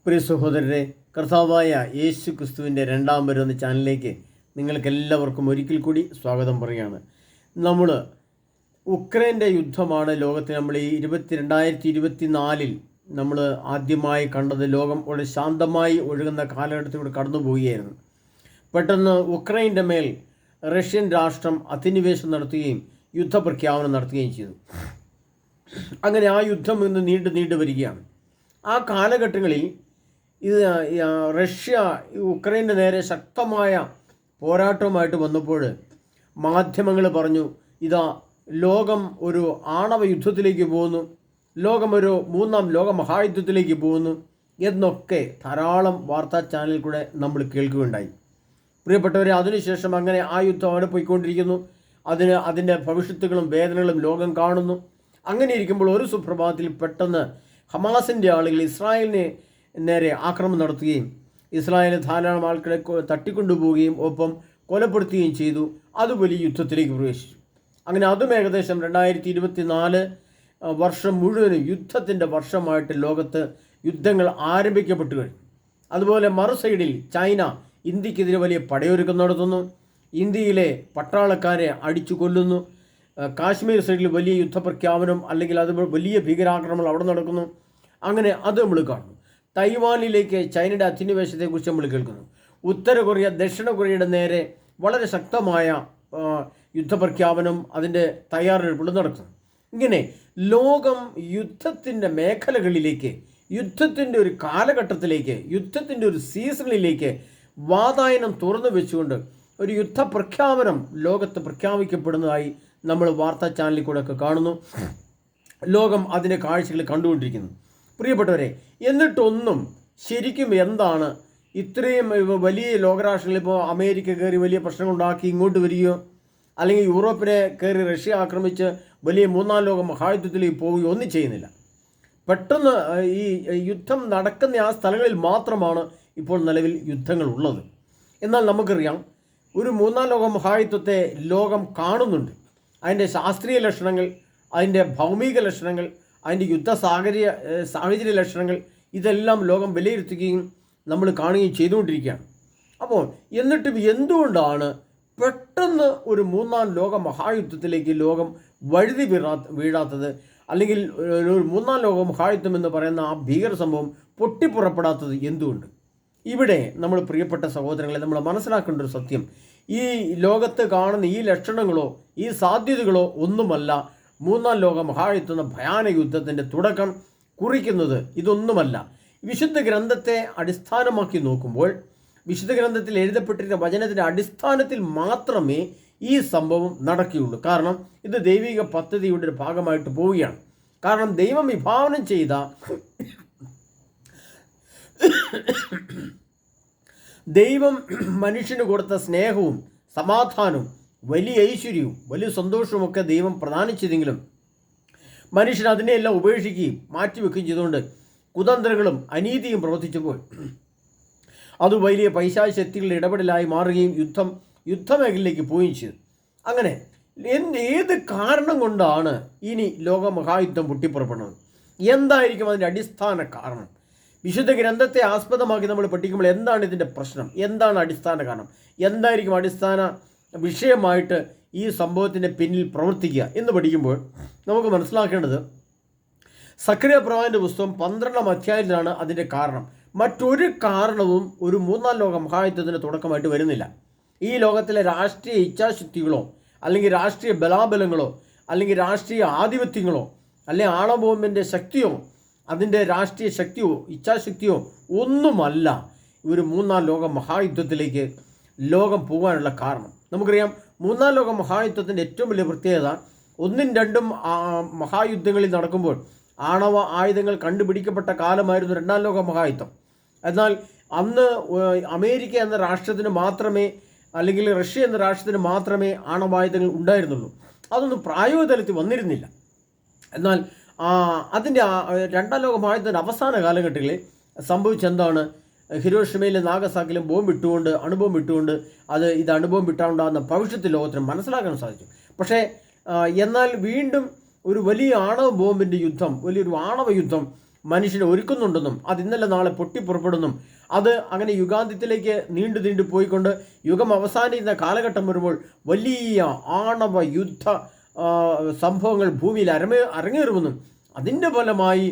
പ്രിയ സഹോദരരെ, കർത്താവായ യേശു ക്രിസ്തുവിൻ്റെ രണ്ടാം വരവ് എന്ന ചാനലിലേക്ക് നിങ്ങൾക്കെല്ലാവർക്കും ഒരിക്കൽ കൂടി സ്വാഗതം പറയുകയാണ്. നമ്മൾ ഉക്രൈൻ്റെ യുദ്ധമാണ് ലോകത്തിൽ നമ്മൾ ഈ 2024 നമ്മൾ ആദ്യമായി കണ്ടത്. ലോകം വളരെ ശാന്തമായി ഒഴുകുന്ന കാലഘട്ടത്തിലൂടെ കടന്നു പോവുകയായിരുന്നു. പെട്ടെന്ന് ഉക്രൈൻ്റെ മേൽ റഷ്യൻ രാഷ്ട്രം അധിനിവേശം നടത്തുകയും യുദ്ധപ്രഖ്യാപനം നടത്തുകയും ചെയ്തു. അങ്ങനെ ആ യുദ്ധം ഇന്ന് നീണ്ടു വരികയാണ്. ആ കാലഘട്ടങ്ങളിൽ റഷ്യ ഉക്രൈൻ്റെ നേരെ ശക്തമായ പോരാട്ടവുമായിട്ട് വന്നപ്പോൾ മാധ്യമങ്ങൾ പറഞ്ഞു, ഇതാ ലോകം ഒരു ആണവ യുദ്ധത്തിലേക്ക് പോകുന്നു, ലോകം ഒരു മൂന്നാം ലോക മഹായുദ്ധത്തിലേക്ക് പോകുന്നു എന്നൊക്കെ ധാരാളം വാർത്താ ചാനലിൽ കൂടെ നമ്മൾ കേൾക്കുകയുണ്ടായി. പ്രിയപ്പെട്ടവരെ, അതിനുശേഷം അങ്ങനെ ആ യുദ്ധം അവിടെ പോയിക്കൊണ്ടിരിക്കുന്നു. അതിൻ്റെ ഭവിഷ്യത്തുകളും വേദനകളും ലോകം കാണുന്നു. അങ്ങനെ ഇരിക്കുമ്പോൾ ഒരു സുപ്രഭാതത്തിൽ പെട്ടെന്ന് ഹമാസിൻ്റെ ആളുകൾ ഇസ്രായേലിനെ നേരെ ആക്രമണം നടത്തുകയും ഇസ്രായേലിൽ ധാരാളം ആൾക്കാരെ തട്ടിക്കൊണ്ടുപോവുകയും ഒപ്പം കൊലപ്പെടുത്തുകയും ചെയ്തു. അത് വലിയ യുദ്ധത്തിലേക്ക് പ്രവേശിച്ചു. അങ്ങനെ അതും ഏകദേശം 2024 വർഷം മുഴുവനും യുദ്ധത്തിൻ്റെ വർഷമായിട്ട് ലോകത്ത് യുദ്ധങ്ങൾ ആരംഭിക്കപ്പെട്ടു കഴിഞ്ഞു. അതുപോലെ മറു സൈഡിൽ ചൈന ഇന്ത്യക്കെതിരെ വലിയ പടയൊരുക്കം നടത്തുന്നു. ഇന്ത്യയിലെ പട്ടാളക്കാരെ അടിച്ചു കൊല്ലുന്നു. കാശ്മീർ സൈഡിൽ വലിയ യുദ്ധപ്രഖ്യാപനം അല്ലെങ്കിൽ അത് വലിയ ഭീകരാക്രമണം അവിടെ നടക്കുന്നു. അങ്ങനെ അത് നമ്മൾ കാണുന്നു. തൈവാനിലേക്ക് ചൈനയുടെ അധിനിവേശത്തെക്കുറിച്ച് നമ്മൾ കേൾക്കുന്നു. ഉത്തര കൊറിയ ദക്ഷിണ കൊറിയയുടെ നേരെ വളരെ ശക്തമായ യുദ്ധപ്രഖ്യാപനം, അതിൻ്റെ തയ്യാറെടുപ്പുകൾ നടക്കുന്നു. ഇങ്ങനെ ലോകം യുദ്ധത്തിൻ്റെ മേഖലകളിലേക്ക്, യുദ്ധത്തിൻ്റെ ഒരു കാലഘട്ടത്തിലേക്ക്, യുദ്ധത്തിൻ്റെ ഒരു സീസണിലേക്ക് വാതായനം തുറന്നു വെച്ചുകൊണ്ട് ഒരു യുദ്ധപ്രഖ്യാപനം ലോകത്ത് പ്രഖ്യാപിക്കപ്പെടുന്നതായി നമ്മൾ വാർത്താ ചാനലിൽ കൂടെ ഒക്കെ കാണുന്നു. ലോകം അതിൻ്റെ കാഴ്ചകൾ കണ്ടുകൊണ്ടിരിക്കുന്നു. പ്രിയപ്പെട്ടവരെ, എന്നിട്ടൊന്നും ശരിക്കും എന്താണ് ഇത്രയും വലിയ ലോകരാഷ്ട്രങ്ങളിൽ ഇപ്പോൾ അമേരിക്ക കയറി വലിയ പ്രശ്നങ്ങളുണ്ടാക്കി ഇങ്ങോട്ട് വരികയോ അല്ലെങ്കിൽ യൂറോപ്പിനെ കയറി റഷ്യ ആക്രമിച്ച് വലിയ മൂന്നാം ലോക മഹായുദ്ധത്തിലേക്ക് പോവുകയോ ഒന്നും ചെയ്യുന്നില്ല. പെട്ടെന്ന് ഈ യുദ്ധം നടക്കുന്ന ആ സ്ഥലങ്ങളിൽ മാത്രമാണ് ഇപ്പോൾ നിലവിൽ യുദ്ധങ്ങൾ ഉള്ളത്. എന്നാൽ നമുക്കറിയാം, ഒരു മൂന്നാം ലോക മഹായുദ്ധത്തെ ലോകം കാണുന്നുണ്ട്. അതിൻ്റെ ശാസ്ത്രീയ ലക്ഷണങ്ങൾ, അതിൻ്റെ ഭൗമിക ലക്ഷണങ്ങൾ, അതിൻ്റെ സാഹചര്യ ലക്ഷണങ്ങൾ ഇതെല്ലാം ലോകം വിലയിരുത്തുകയും നമ്മൾ കാണുകയും ചെയ്തുകൊണ്ടിരിക്കുകയാണ്. അപ്പോൾ എന്നിട്ടും എന്തുകൊണ്ടാണ് പെട്ടെന്ന് ഒരു മൂന്നാം ലോക മഹായുദ്ധത്തിലേക്ക് ലോകം വഴുതി വീഴാത്തത്, അല്ലെങ്കിൽ ഒരു മൂന്നാം ലോക മഹായുദ്ധം എന്ന് പറയുന്ന ആ ഭീകര സംഭവം പൊട്ടിപ്പുറപ്പെടാത്തത് എന്തുകൊണ്ട്? ഇവിടെ നമ്മൾ പ്രിയപ്പെട്ട സഹോദരങ്ങളെ, നമ്മൾ മനസ്സിലാക്കേണ്ട ഒരു സത്യം, ഈ ലോകത്ത് കാണുന്ന ഈ ലക്ഷണങ്ങളോ ഈ സാധ്യതകളോ ഒന്നുമല്ല മൂന്നാം ലോക മഹായുദ്ധം എന്ന ഭയാനക യുദ്ധത്തിൻ്റെ തുടക്കം കുറിക്കുന്നത്. ഇതൊന്നുമല്ല. വിശുദ്ധ ഗ്രന്ഥത്തെ അടിസ്ഥാനമാക്കി നോക്കുമ്പോൾ വിശുദ്ധ ഗ്രന്ഥത്തിൽ എഴുതപ്പെട്ടിരുന്ന വചനത്തിൻ്റെ അടിസ്ഥാനത്തിൽ മാത്രമേ ഈ സംഭവം നടക്കുകയുള്ളൂ. കാരണം ഇത് ദൈവിക പദ്ധതിയുടെ ഒരു ഭാഗമായിട്ട് പോവുകയാണ്. കാരണം ദൈവം വിഭാവനം ചെയ്ത ദൈവം മനുഷ്യന് കൊടുത്ത സ്നേഹവും സമാധാനവും വലിയ ഐശ്വര്യവും വലിയ സന്തോഷവും ഒക്കെ ദൈവം പ്രദാനം ചെയ്തെങ്കിലും മനുഷ്യൻ അതിനെയെല്ലാം ഉപേക്ഷിക്കുകയും മാറ്റിവെക്കുകയും ചെയ്തുകൊണ്ട് കുതന്ത്രങ്ങളും അനീതിയും പ്രവർത്തിച്ചപ്പോൾ അത് വലിയ പൈശാചിക ശക്തികളുടെ ഇടപെടലായി മാറുകയും യുദ്ധമേഖലയിലേക്ക് പോവുകയും ചെയ്തു. അങ്ങനെ ഏത് കാരണം കൊണ്ടാണ് ഇനി ലോക മഹായുദ്ധം പൊട്ടിപ്പുറപ്പെടുന്നത്? എന്തായിരിക്കും അതിൻ്റെ അടിസ്ഥാന കാരണം? വിശുദ്ധ ഗ്രന്ഥത്തെ ആസ്പദമാക്കി നമ്മൾ പഠിക്കുമ്പോൾ എന്താണ് ഇതിൻ്റെ പ്രശ്നം, എന്താണ് അടിസ്ഥാന കാരണം, എന്തായിരിക്കും അടിസ്ഥാന വിഷയമായിട്ട് ഈ സംഭവത്തിൻ്റെ പിന്നിൽ പ്രവർത്തിക്കുക എന്ന് പഠിക്കുമ്പോൾ നമുക്ക് മനസ്സിലാക്കേണ്ടത്, സക്കറിയ പ്രവാചകന്റെ പുസ്തകം 12-ാം അധ്യായത്തിലാണ് അതിൻ്റെ കാരണം. മറ്റൊരു കാരണവും ഒരു മൂന്നാം ലോക മഹായുദ്ധത്തിൻ്റെ തുടക്കമായിട്ട് വരുന്നില്ല. ഈ ലോകത്തിലെ രാഷ്ട്രീയ ഇച്ഛാശക്തികളോ അല്ലെങ്കിൽ രാഷ്ട്രീയ ബലാബലങ്ങളോ അല്ലെങ്കിൽ രാഷ്ട്രീയ ആധിപത്യങ്ങളോ അല്ലെങ്കിൽ ആണവബോംബിൻ്റെ ശക്തിയോ അതിൻ്റെ രാഷ്ട്രീയ ശക്തിയോ ഇച്ഛാശക്തിയോ ഒന്നുമല്ല ഒരു മൂന്നാം ലോക മഹായുദ്ധത്തിലേക്ക് ലോകം പോകാനുള്ള കാരണം. നമുക്കറിയാം, മൂന്നാം ലോക മഹായുദ്ധത്തിൻ്റെ ഏറ്റവും വലിയ പ്രത്യേകത, 1ഉം 2ഉം മഹായുദ്ധങ്ങളിൽ നടക്കുമ്പോൾ ആണവ ആയുധങ്ങൾ കണ്ടുപിടിക്കപ്പെട്ട കാലമായിരുന്നു 2ാം ലോക മഹായുദ്ധം. എന്നാൽ അന്ന് അമേരിക്ക എന്ന രാഷ്ട്രത്തിന് മാത്രമേ അല്ലെങ്കിൽ റഷ്യ എന്ന രാഷ്ട്രത്തിന് മാത്രമേ ആണവായുധങ്ങൾ ഉണ്ടായിരുന്നുള്ളൂ. അതൊന്നും പ്രായോഗിക തലത്തിൽ വന്നിരുന്നില്ല. എന്നാൽ അതിൻ്റെ 2ാം ലോക മഹായുദ്ധത്തിൻ്റെ അവസാന കാലഘട്ടങ്ങളിൽ സംഭവിച്ചെന്താണ്? ഹിരോഷിമയിലെ നാഗസാക്കിലും അണുബോംബ് ഇട്ടുകൊണ്ട് ഇത് അണുബോംബ് ഇട്ടാണ്ടാകുന്ന ഭവിഷ്യത്ത് ലോകത്തിന് മനസ്സിലാക്കാൻ സാധിച്ചു. പക്ഷേ എന്നാൽ വീണ്ടും ഒരു വലിയ ആണവ ബോംബിൻ്റെ യുദ്ധം, വലിയൊരു ആണവ യുദ്ധം മനുഷ്യനെ ഒരുക്കുന്നുണ്ടെന്നും അത് ഇന്നലെ നാളെ പൊട്ടിപ്പുറപ്പെടുന്നും അത് അങ്ങനെ യുഗാന്ത്യത്തിലേക്ക് നീണ്ടു പോയിക്കൊണ്ട് യുഗം അവസാനിക്കുന്ന കാലഘട്ടം വരുമ്പോൾ വലിയ ആണവ യുദ്ധ സംഭവങ്ങൾ ഭൂമിയിൽ അരങ്ങേറുമെന്നും അതിൻ്റെ ഫലമായി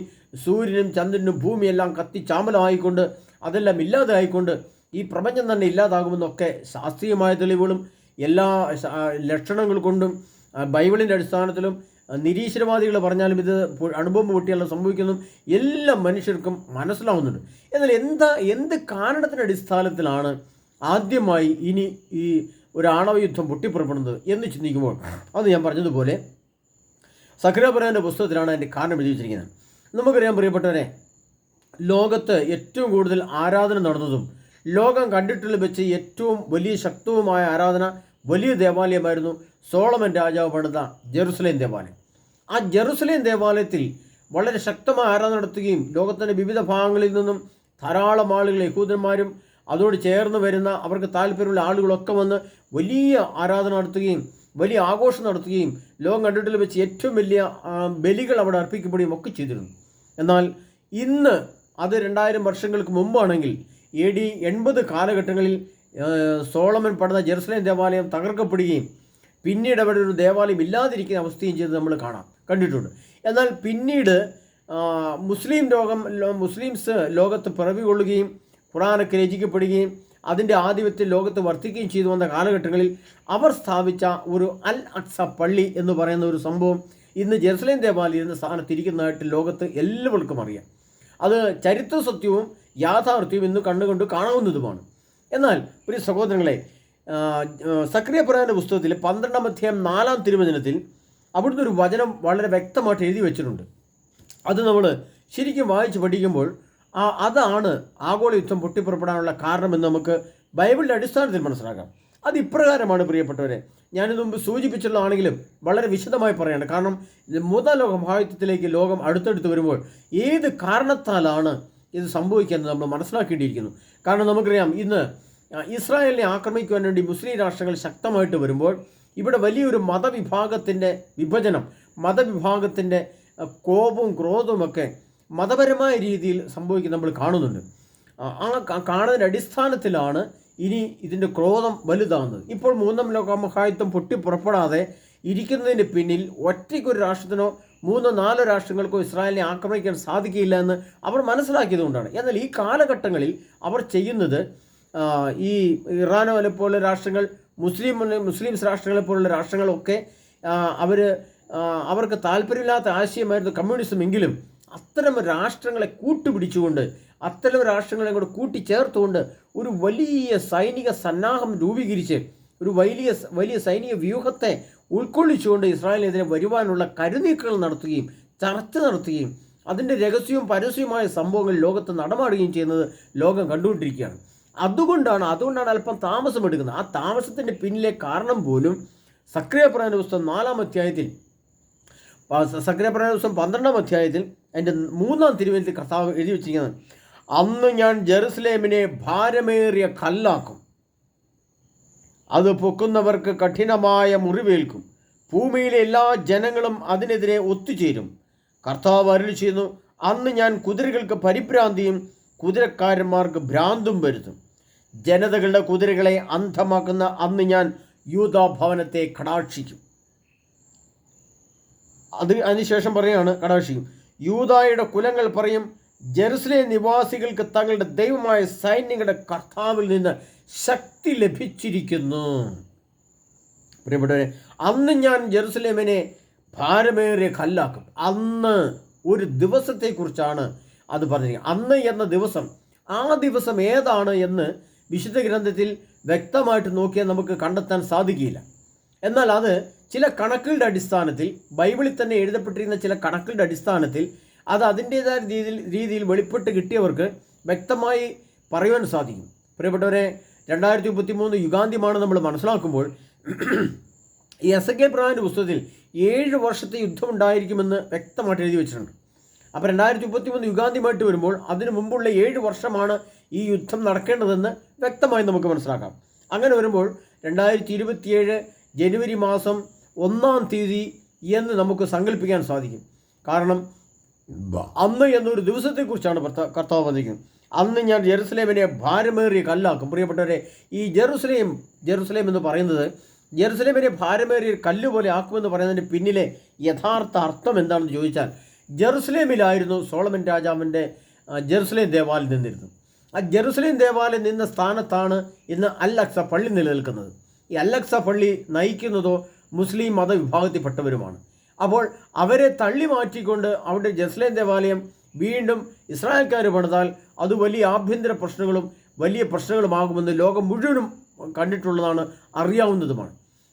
സൂര്യനും ചന്ദ്രനും ഭൂമിയെല്ലാം കത്തിച്ചാമ്പലമായിക്കൊണ്ട് അതെല്ലാം ഇല്ലാതായിക്കൊണ്ട് ഈ പ്രപഞ്ചം തന്നെ ഇല്ലാതാകുമെന്നൊക്കെ ശാസ്ത്രീയമായ തെളിവുകളും എല്ലാ ലക്ഷണങ്ങൾ കൊണ്ടും ബൈബിളിൻ്റെ അടിസ്ഥാനത്തിലും നിരീശ്വരവാദികൾ പറഞ്ഞാലും ഇത് അണുബോംബ് പൊട്ടിയെല്ലാം സംഭവിക്കുന്നു എല്ലാം മനുഷ്യർക്കും മനസ്സിലാവുന്നുണ്ട്. എന്നാൽ എന്ത് കാരണത്തിൻ്റെ അടിസ്ഥാനത്തിലാണ് ആദ്യമായി ഇനി ഈ ഒരു ആണവ യുദ്ധം പൊട്ടിപ്പുറപ്പെടുന്നത് എന്ന് ചിന്തിക്കുമ്പോൾ അത് ഞാൻ പറഞ്ഞതുപോലെ സഖറിയാപുരാൻ്റെ പുസ്തകത്തിലാണ് അതിൻ്റെ കാരണം എഴുതി വെച്ചിരിക്കുന്നത്. നമുക്കറിയാം പ്രിയപ്പെട്ടവരെ, ലോകത്ത് ഏറ്റവും കൂടുതൽ ആരാധന നടന്നതും ലോകം കണ്ടിട്ടുള്ള വെച്ച് ഏറ്റവും വലിയ ശക്തവുമായ ആരാധന വലിയ ദേവാലയമായിരുന്നു സോളമൻ രാജാവ് പണിത ജെറുസലേം ദേവാലയം. ആ ജെറുസലേം ദേവാലയത്തിൽ വളരെ ശക്തമായ ആരാധന നടത്തുകയും ലോകത്തിൻ്റെ വിവിധ ഭാഗങ്ങളിൽ നിന്നും ധാരാളം ആളുകൾ യഹൂദന്മാരും അതോട് ചേർന്ന് വരുന്ന അവർക്ക് താല്പര്യമുള്ള ആളുകളൊക്കെ വന്ന് വലിയ ആരാധന നടത്തുകയും വലിയ ആഘോഷം നടത്തുകയും ലോകം കണ്ടിട്ടുള്ള വെച്ച് ഏറ്റവും വലിയ ബലികൾ അവിടെ അർപ്പിക്കപ്പെടുകയും ഒക്കെ ചെയ്തിരുന്നു. എന്നാൽ ഇന്ന് അത് 2000 വർഷങ്ങൾക്ക് മുമ്പാണെങ്കിൽ AD 80 കാലഘട്ടങ്ങളിൽ സോളമൻ പണിത ജെറുസലേം ദേവാലയം തകർക്കപ്പെടുകയും പിന്നീട് അവിടെ ഒരു ദേവാലയം ഇല്ലാതിരിക്കുന്ന അവസ്ഥയും ചെയ്ത് നമ്മൾ കണ്ടിട്ടുണ്ട്. എന്നാൽ പിന്നീട് മുസ്ലിംസ് ലോകത്ത് പിറവി കൊള്ളുകയും ഖുർആനൊക്കെ രചിക്കപ്പെടുകയും അതിൻ്റെ ആധിപത്യം ലോകത്ത് വർദ്ധിക്കുകയും ചെയ്തു വന്ന കാലഘട്ടങ്ങളിൽ അവർ സ്ഥാപിച്ച ഒരു അൽ അക്സ പള്ളി എന്ന് പറയുന്ന ഒരു സംഭവം ഇന്ന് ജെറുസലേം ദേവാലയം എന്ന സ്ഥാനത്തിരിക്കുന്നതായിട്ട് ലോകത്ത് എല്ലാവർക്കും അറിയാം. അത് ചരിത്ര സത്യവും യാഥാർത്ഥ്യവും ഇന്ന് കണ്ടുകൊണ്ട് കാണാവുന്നതുമാണ്. എന്നാൽ ഒരു സഹോദരങ്ങളെ, സഖറിയാപുരാൻ്റെ പുസ്തകത്തിൽ 12-ാം അധ്യായം 4-ാം തിരുവചനത്തിൽ അവിടുന്ന് ഒരു വചനം വളരെ വ്യക്തമായിട്ട് എഴുതി വെച്ചിട്ടുണ്ട്. അത് നമ്മൾ ശരിക്കും വായിച്ച് പഠിക്കുമ്പോൾ അതാണ് ആഗോള യുദ്ധം പൊട്ടിപ്പുറപ്പെടാനുള്ള കാരണമെന്ന് നമുക്ക് ബൈബിളിൻ്റെ അടിസ്ഥാനത്തിൽ മനസ്സിലാക്കാം. അത് ഇപ്രകാരമാണ് പ്രിയപ്പെട്ടവരെ, ഞാനിത് മുമ്പ് സൂചിപ്പിച്ചുള്ളതാണെങ്കിലും വളരെ വിശദമായി പറയാണ്. കാരണം 3-ാം ലോക മഹായുദ്ധത്തിലേക്ക് ലോകം അടുത്തടുത്ത് വരുമ്പോൾ ഏത് കാരണത്താലാണ് ഇത് സംഭവിക്കുന്നത് നമ്മൾ മനസ്സിലാക്കേണ്ടിയിരിക്കുന്നു. കാരണം നമുക്കറിയാം, ഇന്ന് ഇസ്രായേലിനെ ആക്രമിക്കുവാൻ വേണ്ടി മുസ്ലിം രാഷ്ട്രങ്ങൾ ശക്തമായിട്ട് വരുമ്പോൾ ഇവിടെ വലിയൊരു മതവിഭാഗത്തിൻ്റെ വിഭജനം, മതവിഭാഗത്തിൻ്റെ കോപവും ക്രോധവുമൊക്കെ മതപരമായ രീതിയിൽ സംഭവിക്കുന്നത് നമ്മൾ കാണുന്നുണ്ട്. ആ കാണുന്നതിൻ്റെ അടിസ്ഥാനത്തിലാണ് ഇനി ഇതിൻ്റെ ക്രോധം വലുതാകുന്നത്. ഇപ്പോൾ 3-ാം ലോക മഹായുദ്ധം പൊട്ടിപ്പുറപ്പെടാതെ ഇരിക്കുന്നതിന് പിന്നിൽ ഒറ്റയ്ക്കൊരു രാഷ്ട്രത്തിനോ 3-4 രാഷ്ട്രങ്ങൾക്കോ ഇസ്രായേലിനെ ആക്രമിക്കാൻ സാധിക്കില്ല എന്ന് അവർ മനസ്സിലാക്കിയതുകൊണ്ടാണ്. എന്നാൽ ഈ കാലഘട്ടങ്ങളിൽ അവർ ചെയ്യുന്നത് ഈ ഇറാനോ പോലുള്ള രാഷ്ട്രങ്ങൾ, മുസ്ലിംസ് രാഷ്ട്രങ്ങളെ പോലുള്ള രാഷ്ട്രങ്ങളൊക്കെ അവർക്ക് താല്പര്യമില്ലാത്ത ആശയമായിരുന്നു കമ്മ്യൂണിസം. എങ്കിലും അത്തരം രാഷ്ട്രങ്ങളെ കൂട്ടുപിടിച്ചുകൊണ്ട്, അത്തരം രാഷ്ട്രങ്ങളെ കൂടെ കൂട്ടിച്ചേർത്തുകൊണ്ട് ഒരു വലിയ സൈനിക സന്നാഹം രൂപീകരിച്ച് ഒരു വലിയ സൈനിക വ്യൂഹത്തെ ഉൾക്കൊള്ളിച്ചുകൊണ്ട് ഇസ്രായേലിനെതിരെ വരുവാനുള്ള കരുനീക്കങ്ങൾ നടത്തുകയും ചർച്ച നടത്തുകയും അതിൻ്റെ രഹസ്യവും പരസ്യവുമായ സംഭവങ്ങൾ ലോകത്ത് നടമാടുകയും ചെയ്യുന്നത് ലോകം കണ്ടുകൊണ്ടിരിക്കുകയാണ്. അതുകൊണ്ടാണ് അല്പം താമസമെടുക്കുന്നത്. ആ താമസത്തിൻ്റെ പിന്നിലെ കാരണം പോലും സഖറിയാപുരാൻ്റെ പുസ്തകം 4-ാം അധ്യായത്തിൽ, സഖറിയാപുരാൻ്റെ പുസ്തകം 12-ാം അധ്യായത്തിൽ അതിൻ്റെ 3-ാം തിരുവചനത്തിൽ കർത്താവ് എഴുതി വെച്ചിരിക്കുന്നത്, അന്ന് ഞാൻ ജെറുസലേമിനെ ഭാരമേറിയ കല്ലാക്കും, അത് പൊക്കുന്നവർക്ക് കഠിനമായ മുറിവേൽക്കും, ഭൂമിയിലെ എല്ലാ ജനങ്ങളും അതിനെതിരെ ഒത്തുചേരും. കർത്താവ് അരുളി ചെയ്യുന്നു, അന്ന് ഞാൻ കുതിരകൾക്ക് പരിഭ്രാന്തിയും കുതിരക്കാരന്മാർക്ക് ഭ്രാന്തും വരുത്തും. ജനതകളുടെ കുതിരകളെ അന്ധമാക്കുന്ന അന്ന് ഞാൻ യൂദാഭവനത്തെ കടാക്ഷിക്കും. അതിനുശേഷം പറയാണ്, കടാക്ഷിക്കും. യൂദായുടെ കുലങ്ങൾ പറയും, ജെറുസലേം നിവാസികൾക്ക് തങ്ങളുടെ ദൈവമായ സൈന്യങ്ങളുടെ കർത്താവിൽ നിന്ന് ശക്തി ലഭിച്ചിരിക്കുന്നു. പ്രിയപ്പെട്ടവരെ, അന്ന് ഞാൻ ജെറുസലേമിനെ ഭാരമേറിയ കല്ലാക്കും. അന്ന് ഒരു ദിവസത്തെക്കുറിച്ചാണ് അത് പറഞ്ഞിരിക്കുന്നത്. അന്ന് എന്ന ദിവസം, ആ ദിവസം ഏതാണ് എന്ന് വിശുദ്ധ ഗ്രന്ഥത്തിൽ വ്യക്തമായിട്ട് നോക്കിയാൽ നമുക്ക് കണ്ടെത്താൻ സാധിക്കില്ല. എന്നാൽ അത് ചില കണക്കുകളുടെ അടിസ്ഥാനത്തിൽ, ബൈബിളിൽ തന്നെ എഴുതപ്പെട്ടിരിക്കുന്ന ചില കണക്കുകളുടെ അടിസ്ഥാനത്തിൽ അത് അതിൻ്റേതായ രീതിയിൽ വെളിപ്പെട്ട് കിട്ടിയവർക്ക് വ്യക്തമായി പറയുവാൻ സാധിക്കും. പ്രിയപ്പെട്ടവരെ, 2033 യുഗാന്ത്യമാണ് നമ്മൾ മനസ്സിലാക്കുമ്പോൾ ഈ എസെക്കിയേൽ പ്രവാചകന്റെ പുസ്തകത്തിൽ 7 വർഷത്തെ യുദ്ധം ഉണ്ടായിരിക്കുമെന്ന് വ്യക്തമായിട്ട് എഴുതി വെച്ചിട്ടുണ്ട്. അപ്പോൾ 2033 യുഗാന്ത്യമായിട്ട് വരുമ്പോൾ അതിനു മുമ്പുള്ള 7 വർഷമാണ് ഈ യുദ്ധം നടക്കേണ്ടതെന്ന് വ്യക്തമായി നമുക്ക് മനസ്സിലാക്കാം. അങ്ങനെ വരുമ്പോൾ 2027 ജനുവരി മാസം 1-ാം തീയതി എന്ന് നമുക്ക് സങ്കല്പിക്കാൻ സാധിക്കും. കാരണം അന്ന് എന്നൊരു ദിവസത്തെക്കുറിച്ചാണ് കർത്താവ് വന്നിരിക്കുന്നത്. അന്ന് ഞാൻ ജെറുസലേമിനെ ഭാരമേറിയ കല്ലാക്കും. പ്രിയപ്പെട്ടവരെ, ഈ ജെറുസലേം എന്ന് പറയുന്നത് ജെറുസലേമിനെ ഭാരമേറിയ കല്ല് പോലെ ആക്കുമെന്ന് പറയുന്നതിന് പിന്നിലെ യഥാർത്ഥ അർത്ഥം എന്താണെന്ന് ചോദിച്ചാൽ, ജെറുസലേമിലായിരുന്നു സോളമൻ രാജാവിൻ്റെ ജെറുസലേം ദേവാലയം നിന്നിരുന്നത്. ആ ജെറുസലേം ദേവാലയം നിന്ന സ്ഥാനത്താണ് ഇന്ന് അൽ അക്സ പള്ളി നിലനിൽക്കുന്നത്. ഈ അൽ അക്സ പള്ളി നയിക്കുന്നതോ മുസ്ലിം മതവിഭാഗത്തിൽപ്പെട്ടവരുമാണ്. അപ്പോൾ അവരെ തള്ളി മാറ്റിക്കൊണ്ട് അവിടെ ജെറുസലേം ദേവാലയം വീണ്ടും ഇസ്രായേൽക്കാർ പണിതാൽ അത് വലിയ ആഭ്യന്തര പ്രശ്നങ്ങളും വലിയ പ്രശ്നങ്ങളുമാകുമെന്ന് ലോകം മുഴുവനും കണ്ടിട്ടുള്ളതാണ്, അറിയാവുന്നതുമാണ്.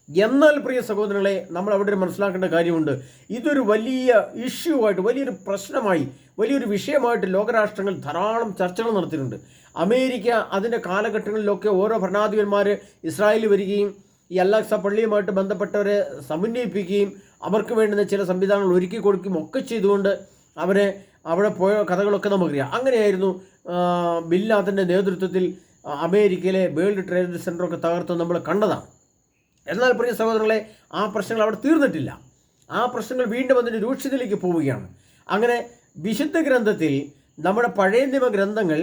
എന്നാൽ പ്രിയ സഹോദരങ്ങളെ, നമ്മൾ അവിടെ മനസ്സിലാക്കേണ്ട കാര്യമുണ്ട്. ഇതൊരു വലിയ ഇഷ്യൂ ആയിട്ട്, വലിയൊരു പ്രശ്നമായി, വലിയൊരു വിഷയമായിട്ട് ലോകരാഷ്ട്രങ്ങൾ ധാരാളം ചർച്ചകൾ നടത്തിയിട്ടുണ്ട്. അമേരിക്ക അതിൻ്റെ കാലഘട്ടങ്ങളിലൊക്കെ ഓരോ ഭരണാധിപന്മാർ ഇസ്രായേലിൽ വരികയും ഈ അൽ അക്സ പള്ളിയുമായിട്ട് ബന്ധപ്പെട്ടവരെ സമന്വയിപ്പിക്കുകയും അവർക്ക് വേണ്ടുന്ന ചില സംവിധാനങ്ങൾ ഒരുക്കി കൊടുക്കുകയും ഒക്കെ ചെയ്തുകൊണ്ട് അവരെ അവിടെ പോയ കഥകളൊക്കെ നമുക്കറിയാം. അങ്ങനെയായിരുന്നു ബിൻ ലാദൻ്റെ നേതൃത്വത്തിൽ അമേരിക്കയിലെ വേൾഡ് ട്രേഡ് സെൻ്ററൊക്കെ തകർത്ത് നമ്മൾ കണ്ടതാണ്. എന്നാൽ പ്രിയ സഹോദരങ്ങളെ, ആ പ്രശ്നങ്ങൾ അവിടെ തീർന്നിട്ടില്ല. ആ പ്രശ്നങ്ങൾ വീണ്ടും അതിൻ്റെ രൂക്ഷതയിലേക്ക് പോവുകയാണ്. അങ്ങനെ വിശുദ്ധ ഗ്രന്ഥത്തിൽ, നമ്മുടെ പഴയ നിയമ ഗ്രന്ഥങ്ങൾ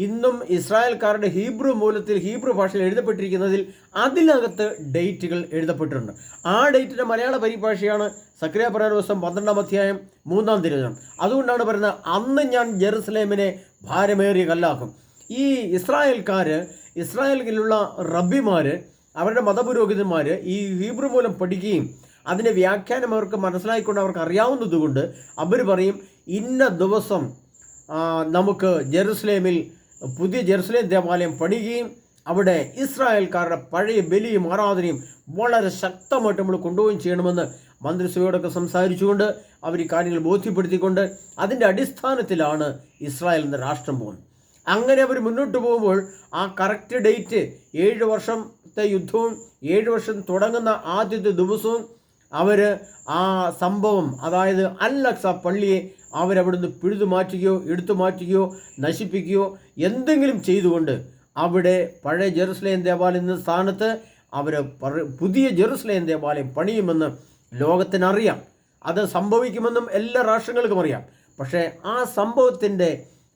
ഇന്നും ഇസ്രായേൽക്കാരുടെ ഹീബ്രു മൂലത്തിൽ, ഹീബ്രു ഭാഷയിൽ എഴുതപ്പെട്ടിരിക്കുന്നതിൽ അതിനകത്ത് ഡേറ്റുകൾ എഴുതപ്പെട്ടിട്ടുണ്ട്. ആ ഡേറ്റിൻ്റെ മലയാള പരിഭാഷയാണ് സക്രിയ പ്രവചനം 12-ാം അധ്യായം 3-ാം തിരുവചനം. അതുകൊണ്ടാണ് പറയുന്നത്, അന്ന് ഞാൻ ജെറുസലേമിനെ ഭാരമേറിയ കല്ലാക്കും. ഈ ഇസ്രായേലിലുള്ള റബ്ബിമാർ, അവരുടെ മതപുരോഹിതന്മാർ ഈ ഹീബ്രു മൂലം പഠിക്കുകയും അതിൻ്റെ വ്യാഖ്യാനം അവർക്ക് മനസ്സിലായിക്കൊണ്ട് അവർക്ക് അറിയാവുന്നതുകൊണ്ട് അവർ പറയും, ഇന്ന ദിവസം നമുക്ക് ജെറുസലേമിൽ പുതിയ ജെറുസലേം ദേവാലയം പണിയുകയും അവിടെ ഇസ്രായേൽക്കാരുടെ പഴയ ബലിയും ആരാധനയും വളരെ ശക്തമായിട്ട് നമ്മൾ കൊണ്ടുപോവുകയും ചെയ്യണമെന്ന് മന്ത്രിസഭയോടൊക്കെ സംസാരിച്ചുകൊണ്ട് അവർ ഈ കാര്യങ്ങൾ ബോധ്യപ്പെടുത്തിക്കൊണ്ട് അതിൻ്റെ അടിസ്ഥാനത്തിലാണ് ഇസ്രായേൽ എന്ന രാഷ്ട്രം പോകുന്നത്. അങ്ങനെ അവർ മുന്നോട്ട് പോകുമ്പോൾ ആ കറക്റ്റ് ഡേറ്റ്, 7 വർഷത്തെ യുദ്ധവും 7 വർഷം തുടങ്ങുന്ന ആദ്യത്തെ ദിവസവും അവർ ആ സംഭവം, അതായത് അൽ അക്സ പള്ളിയെ അവരവിടുന്ന് പിഴുതു മാറ്റുകയോ എടുത്തു മാറ്റുകയോ നശിപ്പിക്കുകയോ എന്തെങ്കിലും ചെയ്തുകൊണ്ട് അവിടെ പഴയ ജെറുസലേം ദേവാലയം എന്ന സ്ഥാനത്ത് അവർ പുതിയ ജെറുസലേം ദേവാലയം പണിയുമെന്ന് ലോകത്തിനറിയാം. അത് സംഭവിക്കുമെന്നും എല്ലാ രാഷ്ട്രങ്ങൾക്കും അറിയാം. പക്ഷേ ആ സംഭവത്തിൻ്റെ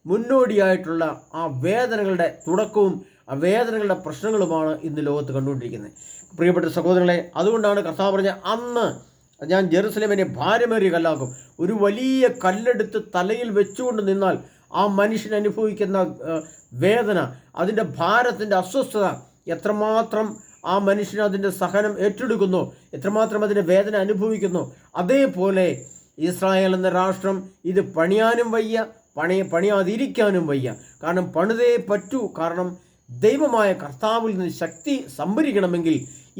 മുന്നോടിയായിട്ടുള്ള ആ വേദനകളുടെ തുടക്കവും ആ വേദനകളുടെ പ്രശ്നങ്ങളുമാണ് ഇന്ന് ലോകത്ത് കണ്ടുകൊണ്ടിരിക്കുന്നത്. പ്രിയപ്പെട്ട സഹോദരങ്ങളെ, അതുകൊണ്ടാണ് കർത്താവ് പറഞ്ഞ, അന്ന് ഞാൻ ജെറുസലേമിനെ ഭാരമേറിയ കല്ലാക്കും. ഒരു വലിയ കല്ലെടുത്ത് തലയിൽ വെച്ചുകൊണ്ട് നിന്നാൽ ആ മനുഷ്യൻ അനുഭവിക്കുന്ന വേദന, അതിൻ്റെ ഭാരത്തിൻ്റെ അസ്വസ്ഥത, എത്രമാത്രം ആ മനുഷ്യൻ അതിൻ്റെ സഹനം ഏറ്റെടുക്കുന്നു, എത്രമാത്രം അതിൻ്റെ വേദന അനുഭവിക്കുന്നു. അതേപോലെ ഇസ്രായേൽ എന്ന രാഷ്ട്രം ഇത് പണിയാനും വയ്യ, പണിയാതിരിക്കാനും വയ്യ. കാരണം പണിതേ പറ്റൂ. കാരണം ദൈവമായ കർത്താവിൽ നിന്ന് ശക്തി സംഭരിക്കണമെങ്കിൽ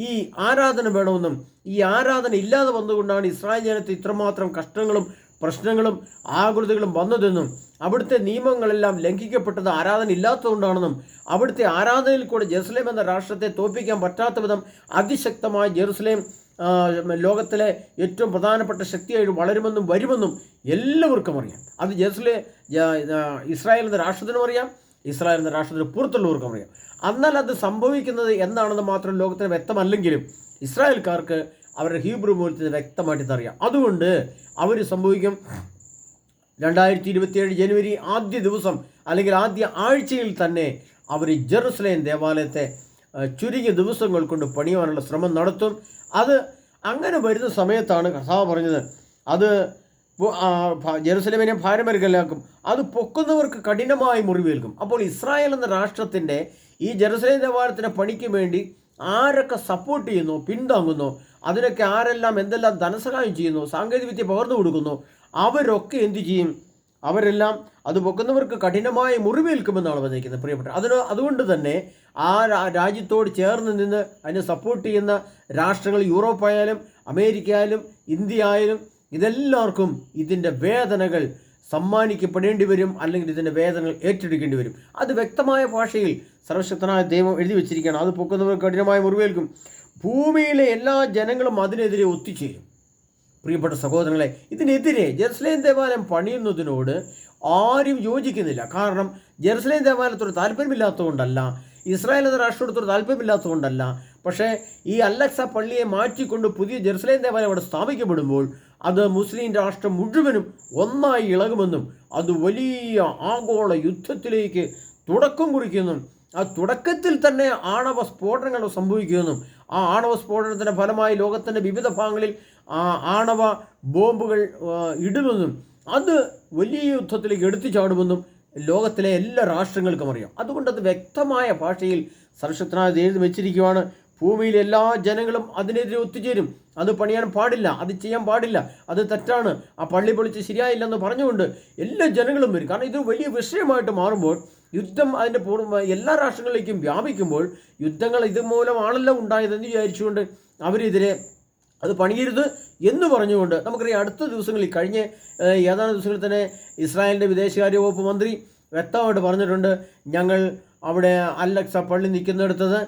ഈ ആരാധന വേണമെന്നും ഈ ആരാധന ഇല്ലാതെ വന്നുകൊണ്ടാണ് ഇസ്രായേൽ ജനത്തെ ഇത്രമാത്രം കഷ്ടങ്ങളും പ്രശ്നങ്ങളും ആകുലതകളും വന്നതെന്നും അവിടുത്തെ നിയമങ്ങളെല്ലാം ലംഘിക്കപ്പെട്ടത് ആരാധന ഇല്ലാത്തതുകൊണ്ടാണെന്നും അവിടുത്തെ ആരാധനയിൽ കൂടെ ജെറുസലേം എന്ന രാഷ്ട്രത്തെ തോൽപ്പിക്കാൻ പറ്റാത്ത വിധം അതിശക്തമായ ജെറുസലേം ലോകത്തിലെ ഏറ്റവും പ്രധാനപ്പെട്ട ശക്തിയായിട്ട് വളരുമെന്നും വരുമെന്നും എല്ലാവർക്കും അറിയാം. അത് ഇസ്രായേൽ എന്ന രാഷ്ട്രത്തിനും അറിയാം, ഇസ്രായേൽ എന്ന രാഷ്ട്രത്തിന് പുറത്തുള്ളവർക്കും അറിയാം. എന്നാൽ അത് സംഭവിക്കുന്നത് എന്താണെന്ന് മാത്രം ലോകത്തിന് വ്യക്തമല്ലെങ്കിലും ഇസ്രായേൽക്കാർക്ക് അവരുടെ ഹീബ്രു മൂലത്തിന് വ്യക്തമായിട്ട് അറിയാം. അതുകൊണ്ട് അവർ സംഭവിക്കും, 2027 ജനുവരി ആദ്യ ദിവസം അല്ലെങ്കിൽ ആദ്യ ആഴ്ചയിൽ തന്നെ അവർ ജെറുസലേം ദേവാലയത്തെ ചുരുങ്ങിയ ദിവസങ്ങൾ കൊണ്ട് പണിയുവാനുള്ള ശ്രമം നടത്തും. അത് അങ്ങനെ വരുന്ന സമയത്താണ് കർത്താവ് പറഞ്ഞത്, അത് ജെറുസലേമിനെ ഭാരമേറിയകല്ലാക്കും, അത് പൊക്കുന്നവർക്ക് കഠിനമായി മുറിവേൽക്കും. അപ്പോൾ ഇസ്രായേൽ എന്ന രാഷ്ട്രത്തിൻ്റെ ഈ ജെറുസലേം ദേവാലയത്തിൻ്റെ പണിക്ക് വേണ്ടി ആരൊക്കെ സപ്പോർട്ട് ചെയ്യുന്നു, പിന്താങ്ങുന്നു, അതിനൊക്കെ ആരെല്ലാം എന്തെല്ലാം ധനസഹായം ചെയ്യുന്നു, സാങ്കേതികവിദ്യ പകർന്നു കൊടുക്കുന്നു, അവരൊക്കെ എന്തു ചെയ്യും? അവരെല്ലാം അത് പൊക്കുന്നവർക്ക് കഠിനമായി മുറിവേൽക്കുമെന്നാണ് പറഞ്ഞിരിക്കുന്നത്. പ്രിയപ്പെട്ട അതുകൊണ്ട് തന്നെ ആ രാജ്യത്തോട് ചേർന്ന് നിന്ന് അതിനെ സപ്പോർട്ട് ചെയ്യുന്ന രാഷ്ട്രങ്ങൾ, യൂറോപ്പായാലും അമേരിക്ക ആയാലും ഇന്ത്യ ആയാലും, ഇതെല്ലാവർക്കും ഇതിൻ്റെ വേദനകൾ സമ്മാനിക്കപ്പെടേണ്ടി വരും, അല്ലെങ്കിൽ ഇതിൻ്റെ വേദനകൾ ഏറ്റെടുക്കേണ്ടി വരും. അത് വ്യക്തമായ ഭാഷയിൽ സർവശക്തനായ ദൈവം എഴുതി വെച്ചിരിക്കുകയാണ്. അത് പൊക്കുന്നവർക്ക് കഠിനമായി മുറിവേൽക്കും. ഭൂമിയിലെ എല്ലാ ജനങ്ങളും അതിനെതിരെ ഒത്തുചേരും. പ്രിയപ്പെട്ട സഹോദരങ്ങളെ, ഇതിനെതിരെ ജെറുസലേം ദേവാലയം പണിയുന്നതിനോട് ആരും യോജിക്കുന്നില്ല. കാരണം ജെറുസലേം ദേവാലയത്തോട് താല്പര്യമില്ലാത്തതുകൊണ്ടല്ല, ഇസ്രായേൽ എന്ന രാഷ്ട്രത്തോട് താല്പര്യമില്ലാത്തതുകൊണ്ടല്ല, പക്ഷേ ഈ അൽ-അഖ്സ പള്ളിയെ മാറ്റിക്കൊണ്ട് പുതിയ ജെറുസലേം ദേവാലയം അവിടെ സ്ഥാപിക്കപ്പെടുമ്പോൾ അത് മുസ്ലിം രാഷ്ട്രം മുഴുവനും ഒന്നായി ഇളകുമെന്നും അത് വലിയ ആഗോള യുദ്ധത്തിലേക്ക് തുടക്കം കുറിക്കുമെന്നും ആ തുടക്കത്തിൽ തന്നെ ആണവ സ്ഫോടനങ്ങൾ സംഭവിക്കുമെന്നും ആ ആണവ സ്ഫോടനത്തിൻ്റെ ഫലമായി ലോകത്തിൻ്റെ വിവിധ ഭാഗങ്ങളിൽ ആണവ ബോംബുകൾ ഇടുമെന്നും അത് വലിയ യുദ്ധത്തിലേക്ക് എടുത്തു ചാടുമെന്നും ലോകത്തിലെ എല്ലാ രാഷ്ട്രങ്ങൾക്കും അറിയാം. അതുകൊണ്ട് അത് വ്യക്തമായ ഭാഷയിൽ സർവശക്തനായ എഴുതി വെച്ചിരിക്കുകയാണ്. ഭൂമിയിലെ എല്ലാ ജനങ്ങളും അതിനെതിരെ ഒത്തുചേരും. അത് പണിയാൻ പാടില്ല, അത് ചെയ്യാൻ പാടില്ല, അത് തെറ്റാണ്, ആ പള്ളി പൊളിച്ച് ശരിയായില്ലെന്ന് പറഞ്ഞുകൊണ്ട് എല്ലാ ജനങ്ങളും വരും. കാരണം ഇത് വലിയ വിഷയമായിട്ട് മാറുമ്പോൾ യുദ്ധം അതിൻ്റെ എല്ലാ രാഷ്ട്രങ്ങളിലേക്കും വ്യാപിക്കുമ്പോൾ യുദ്ധങ്ങൾ ഇതുമൂലമാണല്ലോ ഉണ്ടായതെന്ന് വിചാരിച്ചുകൊണ്ട് അവരെതിരെ അത് പണിയരുത് എന്ന് പറഞ്ഞുകൊണ്ട് നമുക്കറിയാം അടുത്ത ദിവസങ്ങളിൽ കഴിഞ്ഞ ഏതാനും ദിവസങ്ങളിൽ തന്നെ ഇസ്രായേലിൻ്റെ വിദേശകാര്യ വകുപ്പ് മന്ത്രി വ്യക്തമായിട്ട് പറഞ്ഞിട്ടുണ്ട്, ഞങ്ങൾ അവിടെ അൽ-അഖ്സ പള്ളി നിൽക്കുന്നിടത്തത്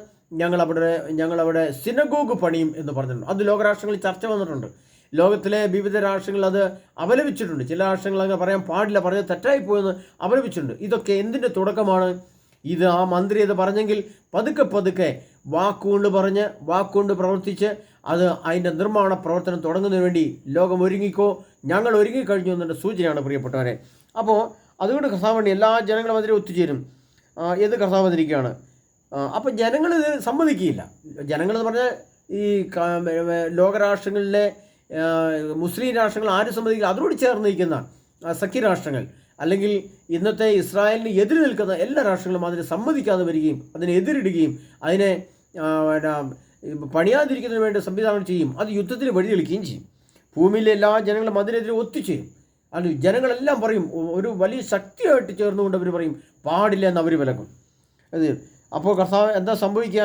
ഞങ്ങളവിടെ സിനഗോഗ് പണിയും എന്ന് പറഞ്ഞിട്ടുണ്ട്. അത് ലോകരാഷ്ട്രങ്ങളിൽ ചർച്ച വന്നിട്ടുണ്ട്. ലോകത്തിലെ വിവിധ രാഷ്ട്രങ്ങൾ അത് അപലപിച്ചിട്ടുണ്ട്. ചില രാഷ്ട്രങ്ങൾ അങ്ങനെ പറയാൻ പാടില്ല, പറഞ്ഞത് തെറ്റായിപ്പോയെന്ന് അപലപിച്ചിട്ടുണ്ട്. ഇതൊക്കെ എന്തിൻ്റെ തുടക്കമാണ്? ഇത് ആ മന്ത്രി അത് പറഞ്ഞെങ്കിൽ പതുക്കെ പതുക്കെ വാക്കുകൊണ്ട് പറഞ്ഞ് വാക്കുകൊണ്ട് പ്രവർത്തിച്ച് അത് അതിൻ്റെ നിർമ്മാണ പ്രവർത്തനം തുടങ്ങുന്നതിന് വേണ്ടി ലോകം ഒരുങ്ങിക്കോ, ഞങ്ങൾ ഒരുങ്ങിക്കഴിഞ്ഞു എന്നതിൻ്റെ സൂചനയാണ് പ്രിയപ്പെട്ടവരെ. അപ്പോൾ അതുകൊണ്ട് കർത്താവ് എല്ലാ ജനങ്ങളും അതിനെ ഒത്തുചേരും. ഏത് കർത്താവ് വന്നിരിക്കുകയാണ്. അപ്പം ജനങ്ങളിത് സമ്മതിക്കുകയില്ല. ജനങ്ങളെന്ന് പറഞ്ഞാൽ ഈ ലോകരാഷ്ട്രങ്ങളിലെ മുസ്ലിം രാഷ്ട്രങ്ങൾ ആരും സമ്മതിക്കില്ല. അതിനോട് ചേർന്ന് നിൽക്കുന്ന സഖ്യരാഷ്ട്രങ്ങൾ അല്ലെങ്കിൽ ഇന്നത്തെ ഇസ്രായേലിന് എതിര് നിൽക്കുന്ന എല്ലാ രാഷ്ട്രങ്ങളും അതിനെ സമ്മതിക്കാതെ വരികയും അതിനെ എതിരിടുകയും അതിനെ പണിയാതിരിക്കുന്നതിന് വേണ്ടി സംവിധാനം ചെയ്യും. അത് യുദ്ധത്തിന് വഴിതെളിക്കുകയും ചെയ്യും. ഭൂമിയിലെ എല്ലാ ജനങ്ങളും അതിനെതിരെ ഒത്തുചേരും. അത് ജനങ്ങളെല്ലാം പറയും, ഒരു വലിയ ശക്തിയായിട്ട് ചേർന്നുകൊണ്ട് അവർ പറയും പാടില്ല എന്ന് അവർ വിലക്കും. അത് അപ്പോൾ കർത്താവ് എന്താ സംഭവിക്കുക?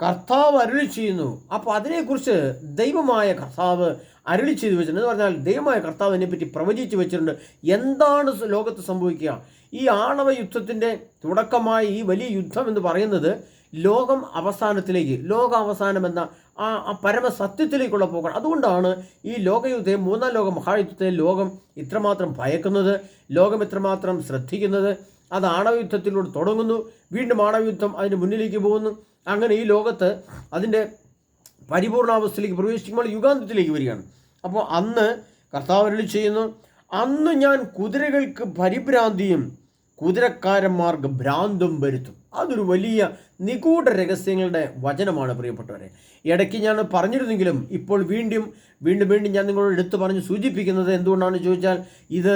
കർത്താവ് അരുളി ചെയ്യുന്നു. അപ്പോൾ അതിനെക്കുറിച്ച് ദൈവമായ കർത്താവ് അരുളി ചെയ്ത് വെച്ചിട്ടുണ്ട്. എന്ന് പറഞ്ഞാൽ ദൈവമായ കർത്താവ് അതിനെപ്പറ്റി പ്രവചിച്ച് വെച്ചിട്ടുണ്ട്. എന്താണ് ലോകത്ത് സംഭവിക്കുക? ഈ ആണവ യുദ്ധത്തിൻ്റെ തുടക്കമായി ഈ വലിയ യുദ്ധം എന്ന് പറയുന്നത് ലോകം അവസാനത്തിലേക്ക്, ലോകാവസാനം എന്ന ആ പരമസത്യത്തിലേക്കുള്ള പോക്കാണ്. അതുകൊണ്ടാണ് ഈ ലോകയുദ്ധം, മൂന്നാം ലോക മഹായുദ്ധത്തെ ലോകം ഇത്രമാത്രം ഭയക്കുന്നത്, ലോകം ഇത്രമാത്രം ശ്രദ്ധിക്കുന്നത്. അത് ആണവയുദ്ധത്തിലൂടെ തുടങ്ങുന്നു, വീണ്ടും ആണവയുദ്ധം അതിന് മുന്നിലേക്ക് പോകുന്നു. അങ്ങനെ ഈ ലോകത്ത് അതിൻ്റെ പരിപൂർണാവസ്ഥയിലേക്ക് പ്രവേശിക്കുമ്പോൾ യുഗാന്തത്തിലേക്ക് വരികയാണ്. അപ്പോൾ അന്ന് കർത്താവ് അരുളി ചെയ്യുന്നു, അന്ന് ഞാൻ കുതിരകൾക്ക് പരിഭ്രാന്തിയും കുതിരക്കാരന്മാർക്ക് ഭ്രാന്തും വരുത്തും. അതൊരു വലിയ നിഗൂഢ രഹസ്യങ്ങളുടെ വചനമാണ് പ്രിയപ്പെട്ടവരെ. ഇടയ്ക്ക് ഞാൻ പറഞ്ഞിരുന്നെങ്കിലും ഇപ്പോൾ വീണ്ടും ഞാൻ നിങ്ങളോട് എടുത്തു പറഞ്ഞ് സൂചിപ്പിക്കുന്നത് എന്തുകൊണ്ടാണെന്ന് ചോദിച്ചാൽ, ഇത്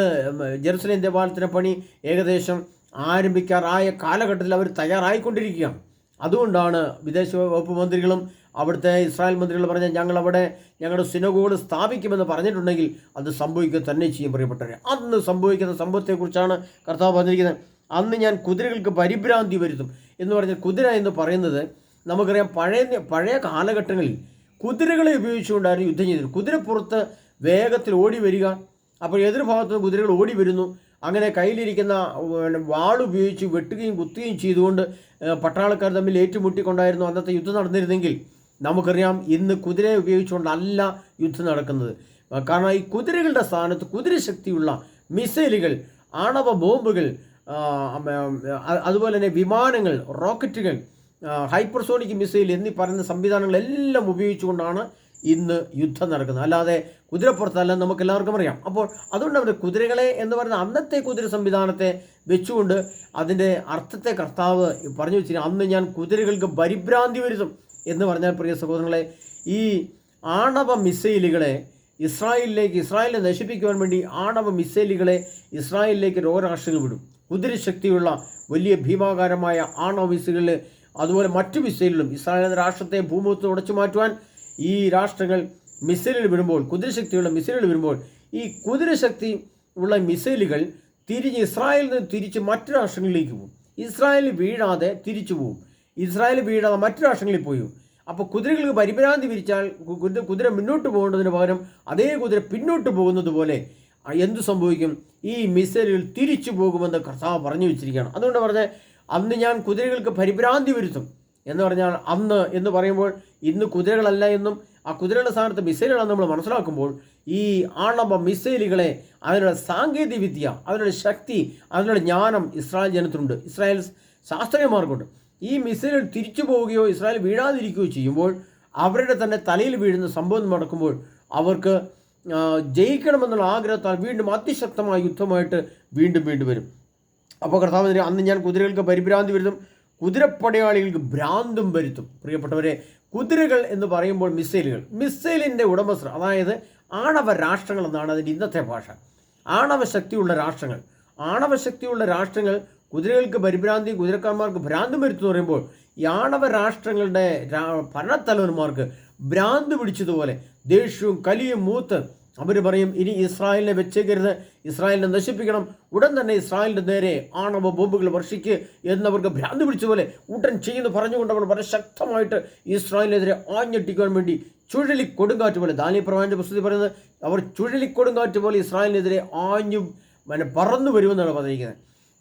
ജെറുസലേം ദേവാലയത്തിൻ്റെ പണി ഏകദേശം ആരംഭിക്കാറായ കാലഘട്ടത്തിൽ അവർ തയ്യാറായിക്കൊണ്ടിരിക്കുകയാണ്. അതുകൊണ്ടാണ് വിദേശ വകുപ്പ് മന്ത്രികളും അവിടുത്തെ ഇസ്രായേൽ മന്ത്രികൾ പറഞ്ഞാൽ ഞങ്ങളുടെ സിനഗോഗ് സ്ഥാപിക്കുമെന്ന് പറഞ്ഞിട്ടുണ്ടെങ്കിൽ അത് സംഭവിക്കുക തന്നെ ചെയ്യും പ്രിയപ്പെട്ടവരെ. അന്ന് സംഭവിക്കുന്ന സംഭവത്തെക്കുറിച്ചാണ് കർത്താവ് പറഞ്ഞിരിക്കുന്നത്. അന്ന് ഞാൻ കുതിരകൾക്ക് പരിഭ്രാന്തി വരുത്തും എന്ന് പറഞ്ഞാൽ, കുതിര എന്ന് പറയുന്നത് നമുക്കറിയാം പഴയ കാലഘട്ടങ്ങളിൽ കുതിരകളെ ഉപയോഗിച്ചുകൊണ്ടായിരുന്നു യുദ്ധം ചെയ്തിരുന്നത്. കുതിരപ്പുറത്ത് വേഗത്തിൽ ഓടി വരിക, അപ്പോൾ എതിർഭാഗത്ത് നിന്ന് കുതിരകൾ ഓടി വരുന്നു. അങ്ങനെ കയ്യിലിരിക്കുന്ന വാളുപയോഗിച്ച് വെട്ടുകയും കുത്തുകയും ചെയ്തുകൊണ്ട് പട്ടാളക്കാർ തമ്മിൽ ഏറ്റുമുട്ടിക്കൊണ്ടായിരുന്നു അന്നത്തെ യുദ്ധം നടന്നിരുന്നെങ്കിൽ, നമുക്കറിയാം ഇന്ന് കുതിരയെ ഉപയോഗിച്ചുകൊണ്ടല്ല യുദ്ധം നടക്കുന്നത്. കാരണം ഈ കുതിരകളുടെ സ്ഥാനത്ത് കുതിരശക്തിയുള്ള മിസൈലുകൾ, ആണവ ബോംബുകൾ, അതുപോലെ തന്നെ വിമാനങ്ങൾ, റോക്കറ്റുകൾ, ഹൈപ്പർസോണിക് മിസൈൽ എന്നീ പറയുന്ന സംവിധാനങ്ങളെല്ലാം ഉപയോഗിച്ചുകൊണ്ടാണ് ഇന്ന് യുദ്ധം നടക്കുന്നത്. അല്ലാതെ കുതിരപ്പുറത്തല്ല, നമുക്ക് എല്ലാവർക്കും അറിയാം. അപ്പോൾ അതുകൊണ്ട് അവർ കുതിരകളെ എന്ന് പറയുന്ന അന്നത്തെ കുതിര സംവിധാനത്തെ വെച്ചുകൊണ്ട് അതിൻ്റെ അർത്ഥത്തെ കർത്താവ് പറഞ്ഞു വെച്ചിരിക്കും. അന്ന് ഞാൻ കുതിരകൾക്ക് പരിഭ്രാന്തി വരുത്തും എന്ന് പറഞ്ഞാൽ, പ്രിയ സഹോദരങ്ങളെ, ഈ ആണവ മിസൈലുകളെ ഇസ്രായേലിനെ നശിപ്പിക്കുവാൻ വേണ്ടി ആണവ മിസൈലുകളെ ഇസ്രായേലിലേക്ക് ലോകരാഷ്ട്രങ്ങൾ വിടും. കുതിരശക്തിയുള്ള വലിയ ഭീമാകാരമായ ആണവ മിസൈലുകൾ, അതുപോലെ മറ്റു മിസൈലുകളും ഇസ്രായേൽ എന്ന രാഷ്ട്രത്തെ ഭൂമുഖത്ത് ഉടച്ചു മാറ്റുവാൻ ഈ രാഷ്ട്രങ്ങൾ മിസൈലുകൾ വിടുമ്പോൾ, കുതിരശക്തിയുള്ള മിസൈലുകൾ വരുമ്പോൾ, ഈ കുതിരശക്തി ഉള്ള മിസൈലുകൾ ഇസ്രായേലിൽ നിന്ന് തിരിച്ച് മറ്റു രാഷ്ട്രങ്ങളിലേക്ക് പോകും. ഇസ്രായേലിൽ വീഴാതെ തിരിച്ചു പോകും. ഇസ്രായേൽ വീഴാതെ മറ്റു രാഷ്ട്രങ്ങളിൽ പോയി. അപ്പോൾ കുതിരകൾക്ക് പരിഭ്രാന്തി വിരിച്ചാൽ കുതിര മുന്നോട്ട് പോകേണ്ടതിന് പകരം അതേ കുതിര പിന്നോട്ട് പോകുന്നത് പോലെ എന്തു സംഭവിക്കും? ഈ മിസൈലുകൾ തിരിച്ചു പോകുമെന്ന് കർത്താവ് പറഞ്ഞു വെച്ചിരിക്കുകയാണ്. അതുകൊണ്ട് പറഞ്ഞാൽ അന്ന് ഞാൻ കുതിരകൾക്ക് പരിഭ്രാന്തി വരുത്തും എന്ന് പറഞ്ഞാൽ, അന്ന് എന്ന് പറയുമ്പോൾ ഇന്ന് കുതിരകളല്ല എന്നും ആ കുതിരകളുടെ സ്ഥാനത്ത് മിസൈലുകളാണെന്ന് നമ്മൾ മനസ്സിലാക്കുമ്പോൾ, ഈ ആണവ മിസൈലുകളെ അതിനുള്ള സാങ്കേതിക വിദ്യ, അതിനുള്ള ശക്തി, അതിനുള്ള ജ്ഞാനം ഇസ്രായേൽ ജനത്തിനുണ്ട്, ഇസ്രായേൽ ശാസ്ത്രജ്ഞന്മാർക്കുണ്ട്. ഈ മിസൈലുകൾ തിരിച്ചു പോവുകയോ ഇസ്രായേൽ വീഴാതിരിക്കുകയോ ചെയ്യുമ്പോൾ അവരുടെ തന്നെ തലയിൽ വീഴുന്ന സംഭവം നടക്കുമ്പോൾ അവർക്ക് ജയിക്കണമെന്നുള്ള ആഗ്രഹത്താൽ വീണ്ടും അതിശക്തമായ യുദ്ധമായിട്ട് വീണ്ടും വരും. അപ്പോൾ കർത്താവ് അന്ന് ഞാൻ കുതിരകൾക്ക് പരിഭ്രാന്തി വരുത്തും, കുതിരപ്പടയാളികൾക്ക് ഭ്രാന്തും വരുത്തും. പ്രിയപ്പെട്ടവരെ, കുതിരകൾ എന്ന് പറയുമ്പോൾ മിസൈലിൻ്റെ ഉടമസ്ഥർ, അതായത് ആണവ രാഷ്ട്രങ്ങൾ എന്നാണ് അതിൻ്റെ ഇന്നത്തെ ഭാഷ. ആണവശക്തിയുള്ള രാഷ്ട്രങ്ങൾ കുതിരകൾക്ക് പരിഭ്രാന്തി, കുതിരക്കാരന്മാർക്ക് ഭ്രാന്തും വരുത്തുമെന്ന് പറയുമ്പോൾ ഈ ആണവ രാഷ്ട്രങ്ങളുടെ ഭരണത്തലവന്മാർക്ക് ഭ്രാന്ത് പിടിച്ചതുപോലെ ദേഷ്യവും കലിയും മൂത്ത് അവർ പറയും, ഇനി ഇസ്രായേലിനെ വെച്ചേക്കരുത്, ഇസ്രായേലിനെ നശിപ്പിക്കണം, ഉടൻ തന്നെ ഇസ്രായേലിൻ്റെ നേരെ ആണവ ബോംബുകൾ വർഷിക്കുക എന്നവർക്ക് ഭ്രാന്ത് പിടിച്ചതുപോലെ ഉടൻ ചെയ്യുന്നു പറഞ്ഞുകൊണ്ട് അവർ വളരെ ശക്തമായിട്ട് ഇസ്രായേലിനെതിരെ ആഞ്ഞടിക്കാൻ വേണ്ടി ചുഴലിക്കൊടുങ്കാറ്റ് പോലെ, ദാനിയേൽ പ്രവാചകന്റെ പുസ്തകത്തിൽ പറയുന്നത്, അവർ ചുഴലിക്കൊടുങ്കാറ്റ് പോലെ ഇസ്രായേലിനെതിരെ പറന്നു വരുമെന്നാണ് പറഞ്ഞിരിക്കുന്നത്.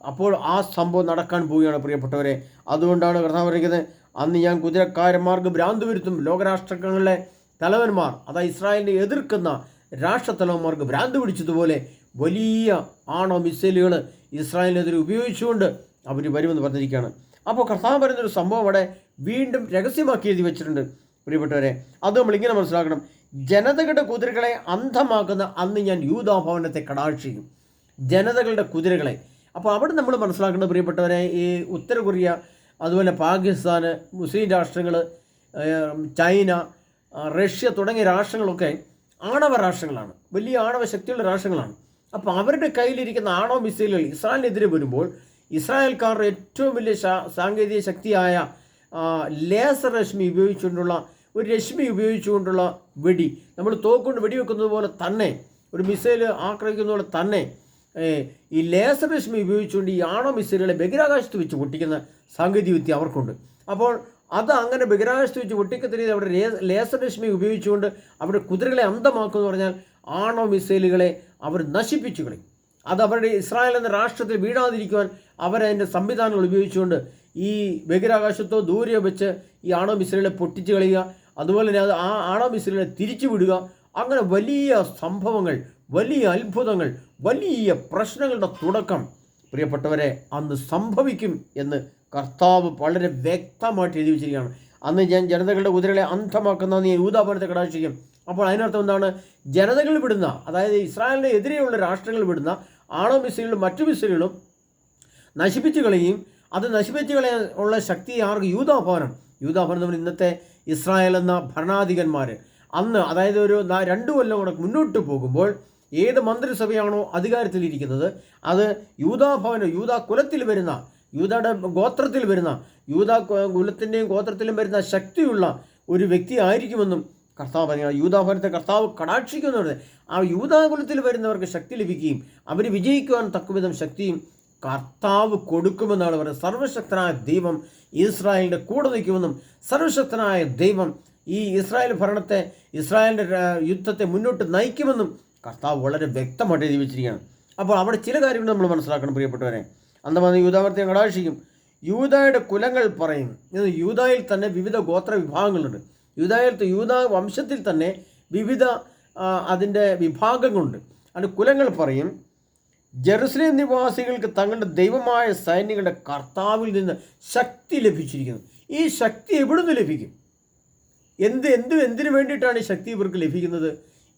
അപ്പോൾ ആ സംഭവം നടക്കാൻ പോവുകയാണ് പ്രിയപ്പെട്ടവരെ. അതുകൊണ്ടാണ് കർത്താവ് പറയുന്നത്, അന്ന് ഞാൻ കുതിരക്കാരന്മാർക്ക് ഭ്രാന്ത് വരുത്തും, ലോകരാഷ്ട്രങ്ങളിലെ തലവന്മാർ, അതായത് ഇസ്രായേലിനെ എതിർക്കുന്ന രാഷ്ട്രത്തലവന്മാർക്ക് ഭ്രാന്ത് പിടിച്ചതുപോലെ വലിയ ആണവ മിസൈലുകൾ ഇസ്രായേലിനെതിരെ ഉപയോഗിച്ചുകൊണ്ട് അവർ വരുമെന്ന് പറഞ്ഞിരിക്കുകയാണ്. അപ്പോൾ കർത്താവ് പറയുന്നൊരു സംഭവം അവിടെ വീണ്ടും രഹസ്യമാക്കി എഴുതി വെച്ചിട്ടുണ്ട് പ്രിയപ്പെട്ടവരെ. അത് നമ്മളിങ്ങനെ മനസ്സിലാക്കണം, ജനതകളുടെ കുതിരകളെ അന്ധമാക്കുന്ന അന്ന് ഞാൻ യൂദാഭവനത്തെ കടാക്ഷിക്കും. ജനതകളുടെ കുതിരകളെ. അപ്പോൾ അവിടെ നമ്മൾ മനസ്സിലാക്കേണ്ടത് പ്രിയപ്പെട്ടവരെ, ഈ ഉത്തര കൊറിയ, അതുപോലെ പാകിസ്ഥാൻ, മുസ്ലിം രാഷ്ട്രങ്ങൾ, ചൈന, റഷ്യ തുടങ്ങിയ രാഷ്ട്രങ്ങളൊക്കെ ആണവ രാഷ്ട്രങ്ങളാണ്, വലിയ ആണവ ശക്തിയുള്ള രാഷ്ട്രങ്ങളാണ്. അപ്പോൾ അവരുടെ കയ്യിലിരിക്കുന്ന ആണവ മിസൈലുകൾ ഇസ്രായേലിനെതിരെ വരുമ്പോൾ ഇസ്രായേൽക്കാരുടെ ഏറ്റവും വലിയ സാങ്കേതിക ശക്തിയായ ലേസർ രശ്മി ഉപയോഗിച്ചുകൊണ്ടുള്ള വെടി, നമ്മൾ തോക്കുകൊണ്ട് വെടിവെക്കുന്നത് പോലെ തന്നെ, ഒരു മിസൈൽ ആക്രമിക്കുന്ന പോലെ തന്നെ ഈ ലേസർ രശ്മി ഉപയോഗിച്ചുകൊണ്ട് ഈ ആണവ മിസൈലുകളെ ബഹിരാകാശത്ത് വെച്ച് പൊട്ടിക്കുന്ന സാങ്കേതിക വിദ്യ അവർക്കുണ്ട്. അപ്പോൾ അത് അങ്ങനെ ബഹിരാകാശത്ത് വെച്ച് പൊട്ടിക്കത്തിരീതി അവിടെ ലേസർ രശ്മി ഉപയോഗിച്ചുകൊണ്ട് അവരുടെ കുതിരകളെ അന്ധമാക്കുമെന്ന് പറഞ്ഞാൽ ആണവ മിസൈലുകളെ അവർ നശിപ്പിച്ചു കളയും. അത് അവരുടെ ഇസ്രായേൽ എന്ന രാഷ്ട്രത്തിൽ വീഴാതിരിക്കുവാൻ അവരതിൻ്റെ സംവിധാനങ്ങൾ ഉപയോഗിച്ചുകൊണ്ട് ഈ ബഹിരാകാശത്തോ ദൂരെയോ വെച്ച് ഈ ആണവ മിസൈലുകളെ പൊട്ടിച്ച് കളയുക, അതുപോലെ തന്നെ അത് ആ ആണവ മിസൈലുകളെ തിരിച്ചു വിടുക. അങ്ങനെ വലിയ സംഭവങ്ങൾ, വലിയ അത്ഭുതങ്ങൾ, വലിയ പ്രശ്നങ്ങളുടെ തുടക്കം പ്രിയപ്പെട്ടവരെ അന്ന് സംഭവിക്കും എന്ന് കർത്താവ് വളരെ വ്യക്തമായിട്ട് എഴുതി വെച്ചിരിക്കുകയാണ്. അന്ന് ഞാൻ ജനതകളുടെ കുതിരകളെ അന്ധമാക്കുന്ന ഞാൻ യൂദാഭവനത്തെ കടാക്ഷിക്കും. അപ്പോൾ അതിനർത്ഥം എന്താണ്? ജനതകൾ വിടുന്ന, അതായത് ഇസ്രായേലിന് എതിരെയുള്ള രാഷ്ട്രങ്ങൾ വിടുന്ന ആണവ മിസൈലുകളും മറ്റു മിസൈലുകളും നശിപ്പിച്ചു കളയുകയും അത് നശിപ്പിച്ചു കളയാൻ ഉള്ള ശക്തി ആർക്ക്? യൂദാഭവനം നമ്മൾ ഇന്നത്തെ ഇസ്രായേൽ എന്ന ഭരണാധികന്മാർ അന്ന്, അതായത് ഒരു 2 കൊല്ലം കൂടെ മുന്നോട്ട് പോകുമ്പോൾ ഏത് മന്ത്രിസഭയാണോ അധികാരത്തിലിരിക്കുന്നത് അത് യൂദാ കുലത്തിൽ വരുന്ന, യൂദായുടെ ഗോത്രത്തിൽ വരുന്ന, യൂദാ കുലത്തിൻ്റെയും ഗോത്രത്തിലും വരുന്ന ശക്തിയുള്ള ഒരു വ്യക്തി ആയിരിക്കുമെന്നും കർത്താവ് പറയുക. യൂദാഭവനത്തെ കർത്താവ് കടാക്ഷിക്കുന്നുണ്ട്. ആ യൂദാകുലത്തിൽ വരുന്നവർക്ക് ശക്തി ലഭിക്കുകയും അവർ വിജയിക്കുവാൻ തക്കവിധം ശക്തിയും കർത്താവ് കൊടുക്കുമെന്നാണ് പറയുന്നത്. സർവശക്തനായ ദൈവം ഇസ്രായേലിൻ്റെ കൂടെ നിൽക്കുമെന്നും സർവശക്തനായ ദൈവം ഈ ഇസ്രായേൽ ഭരണത്തെ, ഇസ്രായേലിൻ്റെ യുദ്ധത്തെ മുന്നോട്ട് നയിക്കുമെന്നും കർത്താവ് വളരെ വ്യക്തമായിട്ട് എഴുതി വെച്ചിരിക്കുകയാണ്. അപ്പോൾ അവിടെ ചില കാര്യങ്ങൾ നമ്മൾ മനസ്സിലാക്കണം പ്രിയപ്പെട്ടവരെ. അന്ന് യൂദാവർത്തെ കടാക്ഷിക്കും. യൂദായുടെ കുലങ്ങൾ പറയും. യൂദായിൽ തന്നെ വിവിധ ഗോത്ര വിഭാഗങ്ങളുണ്ട്. യൂദാ വംശത്തിൽ തന്നെ വിവിധ അതിൻ്റെ വിഭാഗങ്ങളുണ്ട്. അതിൻ്റെ കുലങ്ങൾ പറയും, ജെറുസലേം നിവാസികൾക്ക് തങ്ങളുടെ ദൈവമായ സൈന്യങ്ങളുടെ കർത്താവിൽ നിന്ന് ശക്തി ലഭിച്ചിരിക്കുന്നു. ഈ ശക്തി എവിടുന്ന് ലഭിക്കും? എന്തിനു വേണ്ടിയിട്ടാണ് ഈ ശക്തി ഇവർക്ക് ലഭിക്കുന്നത്?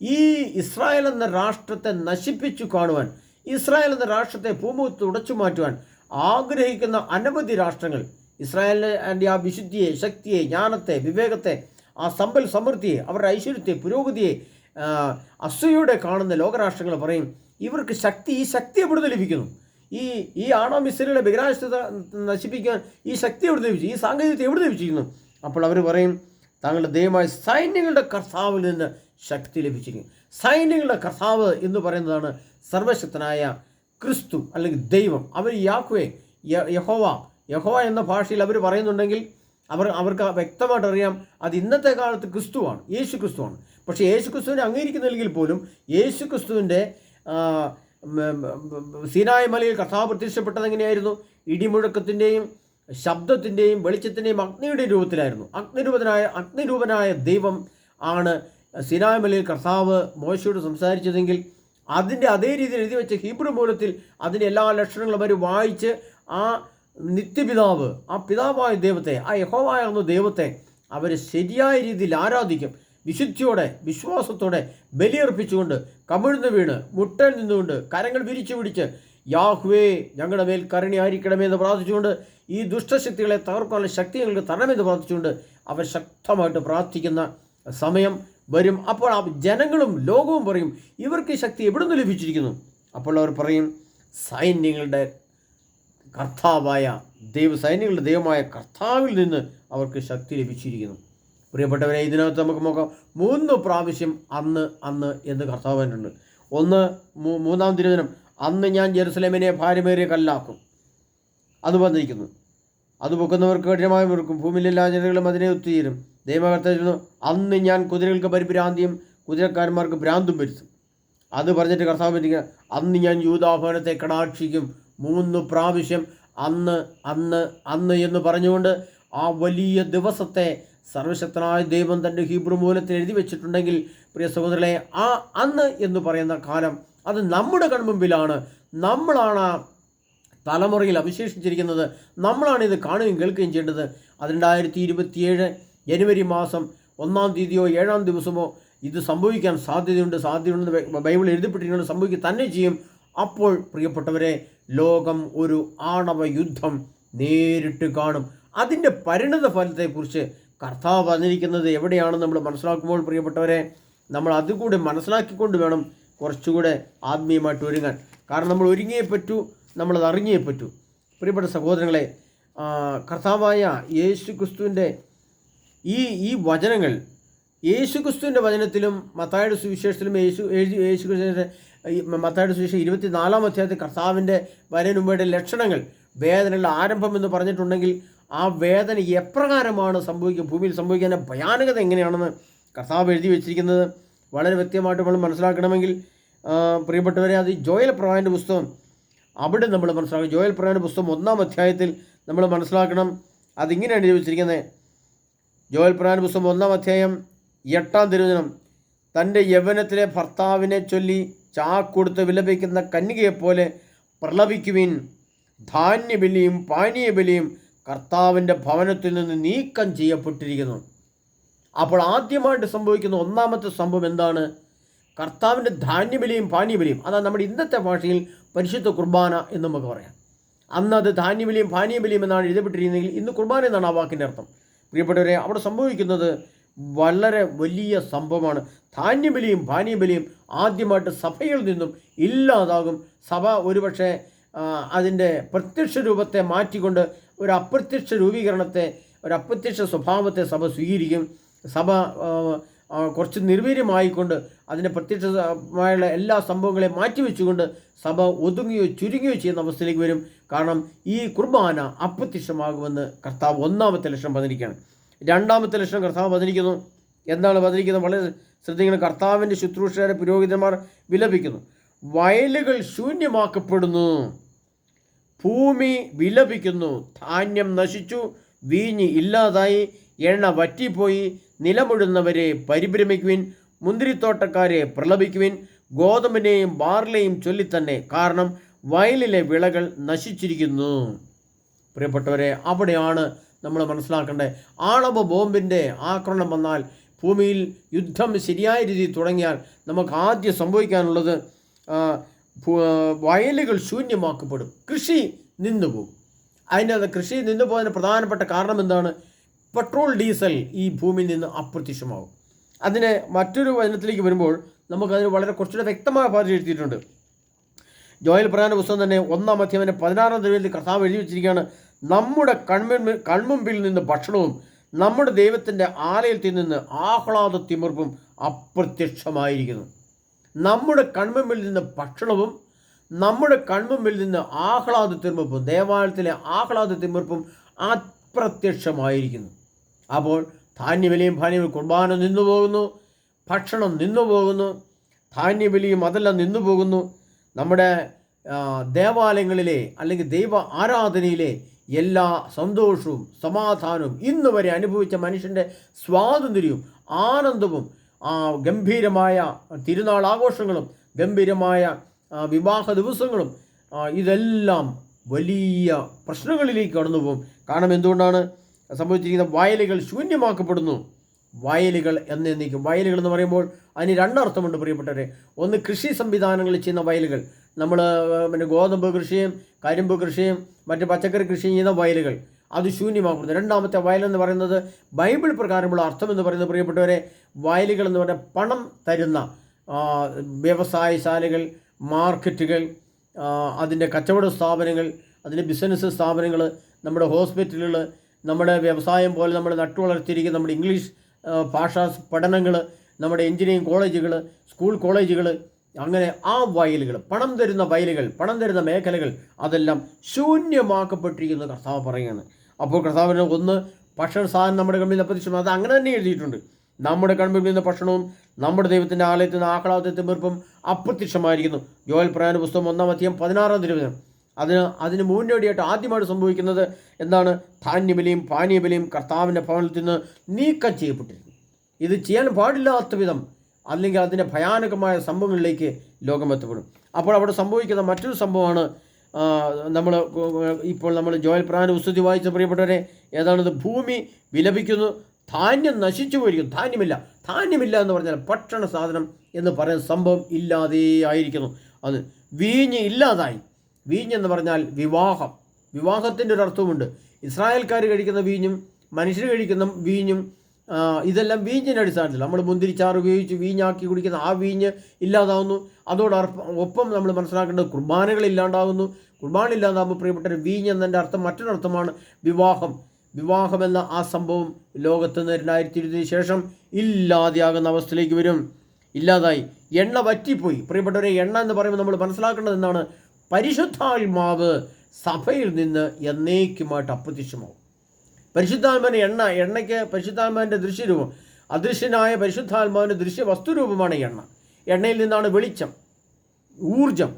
ഈ ഇസ്രായേൽ എന്ന രാഷ്ട്രത്തെ നശിപ്പിച്ചു കാണുവാൻ, ഇസ്രായേൽ എന്ന രാഷ്ട്രത്തെ ഭൂമുഖത്ത് ഉടച്ചു മാറ്റുവാൻ ആഗ്രഹിക്കുന്ന അനവധി രാഷ്ട്രങ്ങൾ, ഇസ്രായേലിൻ്റെ ആ വിശുദ്ധിയെ, ശക്തിയെ, ജ്ഞാനത്തെ, വിവേകത്തെ, ആ സമ്പൽ സമൃദ്ധിയെ, അവരുടെ ഐശ്വര്യത്തെ, പുരോഗതിയെ അസൂയയോടെ കാണുന്ന ലോകരാഷ്ട്രങ്ങൾ പറയും, ഇവർക്ക് ഈ ശക്തി എവിടുന്ന് ലഭിക്കുന്നു? ഈ ആണവ മിസൈലുകളെ ബഹിരാകാശത്തെ നശിപ്പിക്കാൻ ഈ ശക്തി എവിടുന്ന് ലഭിച്ചു? ഈ സാങ്കേതികത എവിടുന്ന് ലഭിച്ചിരിക്കുന്നു? അപ്പോൾ അവർ പറയും, തങ്ങളുടെ ദൈവമായ സൈന്യങ്ങളുടെ കർത്താവിൽ നിന്ന് ശക്തി ലഭിച്ചിരിക്കും. സൈന്യങ്ങളുടെ കർത്താവ് എന്ന് പറയുന്നതാണ് സർവശക്തനായ ക്രിസ്തു അല്ലെങ്കിൽ ദൈവം. അവർ യഹോവ എന്ന ഭാഷയിൽ അവർ പറയുന്നുണ്ടെങ്കിൽ അവർക്ക് വ്യക്തമായിട്ട് അറിയാം അത് ഇന്നത്തെ കാലത്ത് ക്രിസ്തുവാണ്, യേശു ക്രിസ്തുവാണ്. പക്ഷേ യേശു ക്രിസ്തുവിനെ അംഗീകരിക്കുന്നില്ലെങ്കിൽ പോലും യേശു ക്രിസ്തുവിൻ്റെ സീനായ് മലയിൽ കർത്താവ് പ്രത്യക്ഷപ്പെട്ടത് എങ്ങനെയായിരുന്നു? ഇടിമുഴക്കത്തിൻ്റെയും ശബ്ദത്തിൻ്റെയും വെളിച്ചത്തിൻ്റെയും അഗ്നിയുടെയും രൂപത്തിലായിരുന്നു. അഗ്നിരൂപനായ ദൈവം ആണ് സീനായ് മലയിൽ കർത്താവ് മോശയോട് സംസാരിച്ചതെങ്കിൽ അതിൻ്റെ അതേ രീതിയിൽ എഴുതി വെച്ച ഹീബ്രു മൂലത്തിൽ അതിൻ്റെ എല്ലാ ലക്ഷണങ്ങളും അവർ വായിച്ച് ആ നിത്യപിതാവ്, ആ പിതാവായ ദൈവത്തെ, ആ യഹോവയാകുന്ന ദൈവത്തെ അവർ ശരിയായ രീതിയിൽ ആരാധിക്കും. വിശുദ്ധിയോടെ വിശ്വാസത്തോടെ ബലിയർപ്പിച്ചുകൊണ്ട് കമിഴ്ന്നു വീണ് മുട്ടയിൽ നിന്നുകൊണ്ട് കരങ്ങൾ വിരിച്ചു പിടിച്ച് യാഹ്വേ ഞങ്ങളുടെ മേൽ കരുണയായിരിക്കണമേ എന്ന് പ്രാർത്ഥിച്ചുകൊണ്ട് ഈ ദുഷ്ടശക്തികളെ തകർക്കാനുള്ള ശക്തി ഞങ്ങൾക്ക് തരണമെന്ന് പ്രാർത്ഥിച്ചുകൊണ്ട് അവർ ശക്തമായിട്ട് പ്രാർത്ഥിക്കുന്ന സമയം വരും. അപ്പോൾ ആ ജനങ്ങളും ലോകവും പറയും, ഇവർക്ക് ഈ ശക്തി എവിടെ നിന്ന് ലഭിച്ചിരിക്കുന്നു? അപ്പോൾ അവർ പറയും, സൈന്യങ്ങളുടെ കർത്താവായ സൈന്യങ്ങളുടെ ദൈവമായ കർത്താവിൽ നിന്ന് അവർക്ക് ശക്തി ലഭിച്ചിരിക്കുന്നു. പ്രിയപ്പെട്ടവരെ, ഇതിനകത്ത് നമുക്ക് നോക്കാം, 3 പ്രാവശ്യം അന്ന് അന്ന് എന്ന് കർത്താവ് പറഞ്ഞിട്ടുണ്ട്. ഒന്ന്, 3-ാം തിരുവചനം, അന്ന് ഞാൻ ജെറുസലേമിനെ ഭാരമേറിയ കല്ലാക്കും, അത് വന്നിരിക്കുന്നു. അത് പൊക്കുന്നവർക്ക് കഠിനമായി മുറുക്കും, ഭൂമിയിലെല്ലാ ജനങ്ങളും അതിനെ ഒത്തുചേരും. ദൈവകർത്താവ്, അന്ന് ഞാൻ കുതിരകൾക്ക് പരിഭ്രാന്തിയും കുതിരക്കാരന്മാർക്ക് ഭ്രാന്തും വരുത്തും. അത് പറഞ്ഞിട്ട് കർത്താവ് പറഞ്ഞിരിക്കുക, അന്ന് ഞാൻ യൂദാഭവനത്തെ കടാക്ഷിക്കും. 3 പ്രാവശ്യം അന്ന് അന്ന് അന്ന് എന്ന് പറഞ്ഞുകൊണ്ട് ആ വലിയ ദിവസത്തെ സർവശക്തനായ ദൈവം തൻ്റെ ഹീബ്രു മൂലത്തിൽ എഴുതി വെച്ചിട്ടുണ്ടെങ്കിൽ പ്രിയ സഹോദരങ്ങളെ, ആ അന്ന് എന്ന് പറയുന്ന കാലം അത് നമ്മുടെ കൺമുമ്പിലാണ്. നമ്മളാണ് ആ തലമുറയിൽ അവശേഷിച്ചിരിക്കുന്നത്. നമ്മളാണ് ഇത് കാണുകയും കേൾക്കുകയും ചെയ്യേണ്ടത്. അത് 2027 ജനുവരി മാസം 1-ാം തീയതിയോ 7-ാം ദിവസമോ ഇത് സംഭവിക്കാൻ സാധ്യതയുണ്ട്. ബൈബിൾ എഴുതപ്പെട്ടിരിക്കുന്നത് സംഭവിക്കുക തന്നെ ചെയ്യും. അപ്പോൾ പ്രിയപ്പെട്ടവരെ, ലോകം ഒരു ആണവ യുദ്ധം നേരിട്ട് കാണും. അതിൻ്റെ പരിണത ഫലത്തെക്കുറിച്ച് കർത്താവ് പറഞ്ഞിരിക്കുന്നത് എവിടെയാണെന്ന് നമ്മൾ മനസ്സിലാക്കുമ്പോൾ പ്രിയപ്പെട്ടവരെ, നമ്മൾ അതുകൂടെ മനസ്സിലാക്കിക്കൊണ്ട് വേണം കുറച്ചുകൂടെ ആത്മീയമായിട്ട് ഒരുങ്ങാൻ. കാരണം നമ്മൾ ഒരുങ്ങിയേ പറ്റൂ, നമ്മളത് അറിഞ്ഞേ പറ്റൂ. പ്രിയപ്പെട്ട സഹോദരങ്ങളെ, കർത്താവായ യേശുക്രിസ്തുവിൻ്റെ ഈ വചനങ്ങൾ, യേശുക്രിസ്തുവിൻ്റെ വചനത്തിലും മത്തായിയുടെ സുവിശേഷത്തിലും യേശുക്രിസ്തുവിൻ്റെ മത്തായിയുടെ സുവിശേഷം 24-ാം അധ്യായത്തിൽ കർത്താവിൻ്റെ വരനുമ്പയുടെ ലക്ഷണങ്ങൾ, വേദനയുടെ ആരംഭം എന്ന് പറഞ്ഞിട്ടുണ്ടെങ്കിൽ ആ വേദന എപ്രകാരമാണ് ഭൂമിയിൽ സംഭവിക്കാൻ ഭയാനകത എങ്ങനെയാണെന്ന് കർത്താവ് എഴുതി വെച്ചിരിക്കുന്നത് വളരെ വ്യക്തമായിട്ട് നമ്മൾ മനസ്സിലാക്കണമെങ്കിൽ പ്രിയപ്പെട്ടവരെ, അത് ജോയൽ പ്രവാചകൻ്റെ പുസ്തകം, അവിടെ നമ്മൾ മനസ്സിലാക്കണം. ജോയൽ പ്രവാചകൻ്റെ പുസ്തകം 1-ാം അധ്യായത്തിൽ നമ്മൾ മനസ്സിലാക്കണം. അതിങ്ങനെയാണ് എഴുതി വെച്ചിരിക്കുന്നത്. ജോയൽ പ്രവാചകൻ്റെ പുസ്തകം 1-ാം അധ്യായം 8-ാം തിരുവചനം, തൻ്റെ യൗവനത്തിലെ ഭർത്താവിനെ ചൊല്ലി ചാക്കൊടുത്ത് വിലപിക്കുന്ന കന്യകയെപ്പോലെ പ്രലപിക്കുവിൻ. ധാന്യബലിയും പാനീയബലിയും കർത്താവിൻ്റെ ഭവനത്തിൽ നിന്ന് നീക്കം ചെയ്യപ്പെട്ടിരിക്കുന്നു. അപ്പോൾ ആദ്യമായിട്ട് സംഭവിക്കുന്ന 1-ാമത്തെ സംഭവം എന്താണ്? കർത്താവിൻ്റെ ധാന്യബലിയും പാനീയബലിയും. അതാണ് നമ്മുടെ ഇന്നത്തെ ഭാഷയിൽ പരിശുദ്ധ കുർബാന എന്ന് നമുക്ക് പറയാം. അന്ന് അത് ധാന്യബലിയും പാനീയബലിയും എന്നാണ് എഴുതപ്പെട്ടിരിക്കുന്നതെങ്കിൽ ഇന്ന് കുർബാന എന്നാണ് ആ വാക്കിൻ്റെ അർത്ഥം. പ്രിയപ്പെട്ടവരെ, അവിടെ സംഭവിക്കുന്നത് വളരെ വലിയ സംഭവമാണ്. ധാന്യബലിയും പാനീയബലിയും ആദ്യമായിട്ട് സഭയിൽ നിന്നും ഇല്ലാതാകും. സഭ ഒരുപക്ഷെ അതിൻ്റെ പ്രത്യക്ഷ രൂപത്തെ മാറ്റിക്കൊണ്ട് ഒരു അപ്രത്യക്ഷ രൂപീകരണത്തെ, ഒരു അപ്രത്യക്ഷ സ്വഭാവത്തെ സഭ സ്വീകരിക്കും. സഭ കുറച്ച് നിർവീര്യമായിക്കൊണ്ട് അതിൻ്റെ പ്രത്യക്ഷമായുള്ള എല്ലാ സംഭവങ്ങളെയും മാറ്റിവെച്ചുകൊണ്ട് സഭ ഒതുങ്ങുകയോ ചുരുങ്ങുകയോ ചെയ്യുന്ന അവസ്ഥയിലേക്ക് വരും. കാരണം ഈ കുർബാന അപ്രത്യക്ഷമാകുമെന്ന് കർത്താവ് 1-ാമത്തെ ലക്ഷണം പറഞ്ഞിരിക്കുകയാണ്. 2-ാമത്തെ ലക്ഷണം കർത്താവ് പറഞ്ഞിരിക്കുന്നു. എന്താണ് പറഞ്ഞിരിക്കുന്നത്? വളരെ ശ്രദ്ധിക്കണം. കർത്താവിൻ്റെ ശുശ്രൂഷകരെ പുരോഹിതന്മാർ വിലപിക്കുന്നു. വയലുകൾ ശൂന്യമാക്കപ്പെടുന്നു, ഭൂമി വിലപിക്കുന്നു. ധാന്യം നശിച്ചു, വീഞ്ഞ് ഇല്ലാതായി, എണ്ണ വറ്റിപ്പോയി. നിലമുഴുന്നവരെ പരിഭ്രമിക്കുവിൻ, മുന്തിരിത്തോട്ടക്കാരെ പ്രലപിക്കുവിൻ, ഗോതമ്പിനെയും ബാർലയും ചൊല്ലിത്തന്നെ, കാരണം വയലിലെ വിളകൾ നശിച്ചിരിക്കുന്നു. പ്രിയപ്പെട്ടവരെ, അവിടെയാണ് നമ്മൾ മനസ്സിലാക്കേണ്ടത്. ആണവ ബോംബിൻ്റെ ആക്രമണം വന്നാൽ, ഭൂമിയിൽ യുദ്ധം ശരിയായ രീതിയിൽ തുടങ്ങിയാൽ നമുക്ക് ആദ്യം സംഭവിക്കാനുള്ളത് വയലുകൾ ശൂന്യമാക്കപ്പെടും, കൃഷി നിന്നുപോകും. അതിനകത്ത് കൃഷി നിന്നു പോകുന്നതിന് പ്രധാനപ്പെട്ട കാരണം എന്താണ്? പെട്രോൾ, ഡീസൽ ഈ ഭൂമിയിൽ നിന്ന് അപ്രത്യക്ഷമാകും. അതിന് മറ്റൊരു വചനത്തിലേക്ക് വരുമ്പോൾ നമുക്കതിന് വളരെ കുറച്ചുകൂടെ വ്യക്തമായ ഭാഷ എഴുതിയിട്ടുണ്ട്. ജോയൽ പ്രവാചകന്റെ പുസ്തകം തന്നെ 1-ാം അധ്യായം 16-ാം തിരുവചനത്തിൽ കർത്താവ് എഴുതി വെച്ചിരിക്കുകയാണ്, നമ്മുടെ കൺമുമ്പിൽ നിന്ന് ഭക്ഷണവും നമ്മുടെ ദൈവത്തിൻ്റെ ആലയത്തിൽ നിന്ന് ആഹ്ലാദ തിമിർപ്പും അപ്രത്യക്ഷമായിരിക്കുന്നു. നമ്മുടെ കൺമുമ്പിൽ നിന്ന് ഭക്ഷണവും നമ്മുടെ കൺമുമ്പിൽ നിന്ന് ആഹ്ലാദ തിമിർപ്പും, ദേവാലയത്തിലെ ആഹ്ലാദ തിമിർപ്പും അപ്രത്യക്ഷമായിരിക്കുന്നു. അപ്പോൾ ധാന്യബലിയും പാനീയബലിയും കുർബാന നിന്നുപോകുന്നു, ഭക്ഷണം നിന്നുപോകുന്നു, ധാന്യബലിയും അതെല്ലാം നിന്നുപോകുന്നു. നമ്മുടെ ദേവാലയങ്ങളിലെ അല്ലെങ്കിൽ ദൈവ ആരാധനയിലെ എല്ലാ സന്തോഷവും സമാധാനവും ഇന്ന് വരെ അനുഭവിച്ച മനുഷ്യൻ്റെ സ്വാതന്ത്ര്യവും ആനന്ദവും ഗംഭീരമായ തിരുനാൾ ആഘോഷങ്ങളും ഗംഭീരമായ വിവാഹ ദിവസങ്ങളും ഇതെല്ലാം വലിയ പ്രശ്നങ്ങളിലേക്ക് കടന്നു പോകും. കാരണം എന്തുകൊണ്ടാണ് സംഭവിച്ചിരിക്കുന്നത്? വയലുകൾ ശൂന്യമാക്കപ്പെടുന്നു. വയലുകൾ എന്നേക്കും. വയലുകൾ എന്ന് പറയുമ്പോൾ അതിന് രണ്ടർത്ഥമുണ്ട് പ്രിയപ്പെട്ടവരെ. ഒന്ന്, കൃഷി സംവിധാനങ്ങൾ ചെയ്യുന്ന വയലുകൾ. നമ്മൾ ഗോതമ്പ് കൃഷിയും കരിമ്പ് കൃഷിയും മറ്റ് പച്ചക്കറി കൃഷിയും ചെയ്യുന്ന വയലുകൾ, അത് ശൂന്യമാക്കപ്പെടുന്നു. രണ്ടാമത്തെ വയലെന്ന് പറയുന്നത് ബൈബിൾ പ്രകാരമുള്ള അർത്ഥം എന്ന് പറയുന്നത് പ്രിയപ്പെട്ടവരെ, വയലുകൾ എന്ന് പറഞ്ഞാൽ പണം തരുന്ന വ്യവസായശാലകൾ, മാർക്കറ്റുകൾ, അതിൻ്റെ കച്ചവട സ്ഥാപനങ്ങൾ, അതിൻ്റെ ബിസിനസ് സ്ഥാപനങ്ങൾ, നമ്മുടെ ഹോസ്പിറ്റലുകൾ, നമ്മുടെ വ്യവസായം പോലെ നമ്മൾ നട്ടുവളർത്തിയിരിക്കുന്ന നമ്മുടെ ഇംഗ്ലീഷ് ഭാഷാ പഠനങ്ങൾ, നമ്മുടെ എഞ്ചിനീയറിംഗ് കോളേജുകൾ, സ്കൂൾ കോളേജുകൾ, അങ്ങനെ ആ വയലുകൾ, പണം തരുന്ന വയലുകൾ, പണം തരുന്ന മേഖലകൾ, അതെല്ലാം ശൂന്യമാക്കപ്പെട്ടിരിക്കുന്നു കർത്താവ് പറയുകയാണ്. അപ്പോൾ കർത്താവിന് ഒന്ന്, ഭക്ഷണ സാധനം നമ്മുടെ കണ്ണിൽ അപ്രത്യക്ഷമാണ്. അത് അങ്ങനെ തന്നെ എഴുതിയിട്ടുണ്ട്. നമ്മുടെ കൺമുമ്പിൽ നിന്ന് ഭക്ഷണവും നമ്മുടെ ദൈവത്തിൻ്റെ ആലയത്തിൽ നിന്ന് ആഹ്ലാദത്തെ തിമിർപ്പും അപ്രത്യക്ഷമായിരിക്കുന്നു. യോവേൽ പ്രവചന പുസ്തകം 1-6 തിരുവചനം. അതിന് മുന്നോടിയായിട്ട് ആദ്യമായിട്ട് സംഭവിക്കുന്നത് എന്താണ്? ധാന്യബലിയും പാനീയബലിയും കർത്താവിൻ്റെ ഭവനത്തിൽ നിന്ന് നീക്കം ചെയ്യപ്പെട്ടിരിക്കുന്നു. ഇത് ചെയ്യാൻ പാടില്ലാത്ത വിധം, അല്ലെങ്കിൽ അതിൻ്റെ ഭയാനകമായ സംഭവങ്ങളിലേക്ക് ലോകം എത്തപ്പെടും. അപ്പോൾ അവിടെ സംഭവിക്കുന്ന മറ്റൊരു സംഭവമാണ്, നമ്മൾ ജോയൽ പ്രവചന പുസ്തകം വായിച്ച പ്രിയപ്പെട്ടവരെ, ഏതാണിത്? ഭൂമി വിലപിക്കുന്നു, ധാന്യം നശിച്ചു പോയിരിക്കുന്നു. ധാന്യമില്ല എന്ന് പറഞ്ഞാൽ ഭക്ഷണ സാധനം എന്ന് പറയുന്ന സംഭവം ഇല്ലാതെ ആയിരിക്കുന്നു. അത് വീഞ്ഞ് ഇല്ലാതായി. വീഞ്ഞെന്ന് പറഞ്ഞാൽ വിവാഹത്തിൻ്റെ ഒരു അർത്ഥവുമുണ്ട്. ഇസ്രായേൽക്കാർ കഴിക്കുന്ന വീഞ്ഞും മനുഷ്യർ കഴിക്കുന്ന വീഞ്ഞും ഇതെല്ലാം വീഞ്ഞിൻ്റെ അടിസ്ഥാനത്തിൽ നമ്മൾ മുന്തിരിച്ചാറ് ഉപയോഗിച്ച് വീഞ്ഞാക്കി കുടിക്കുന്ന ആ വീഞ്ഞ് ഇല്ലാതാവുന്നു. അതോടൊപ്പം നമ്മൾ മനസ്സിലാക്കേണ്ടത് കുർബാനകൾ ഇല്ലാണ്ടാകുന്നു. കുർബാന ഇല്ലാതാകുമ്പോൾ പ്രിയപ്പെട്ട വീഞ്ഞ് എന്നതിൻ്റെ അർത്ഥം മറ്റൊരർത്ഥമാണ് വിവാഹം എന്ന ആ സംഭവം ലോകത്ത് നിന്ന് 2020 ശേഷം ഇല്ലാതെയാകുന്ന അവസ്ഥയിലേക്ക് വരും. ഇല്ലാതായി. എണ്ണ വറ്റിപ്പോയി. പ്രിയപ്പെട്ടവരെ, എണ്ണ എന്ന് പറയുമ്പോൾ നമ്മൾ മനസ്സിലാക്കേണ്ടത് എന്താണ്? പരിശുദ്ധാത്മാവ് സഭയിൽ നിന്ന് എന്നേക്കുമായിട്ട് അപ്രത്യക്ഷമാവും. എണ്ണയ്ക്ക് പരിശുദ്ധാത്മാവിൻ്റെ ദൃശ്യരൂപം. അദൃശ്യനായ പരിശുദ്ധാത്മാവിൻ്റെ ദൃശ്യ വസ്തുരൂപമാണ് എണ്ണ. എണ്ണയിൽ നിന്നാണ് വെളിച്ചം, ഊർജം.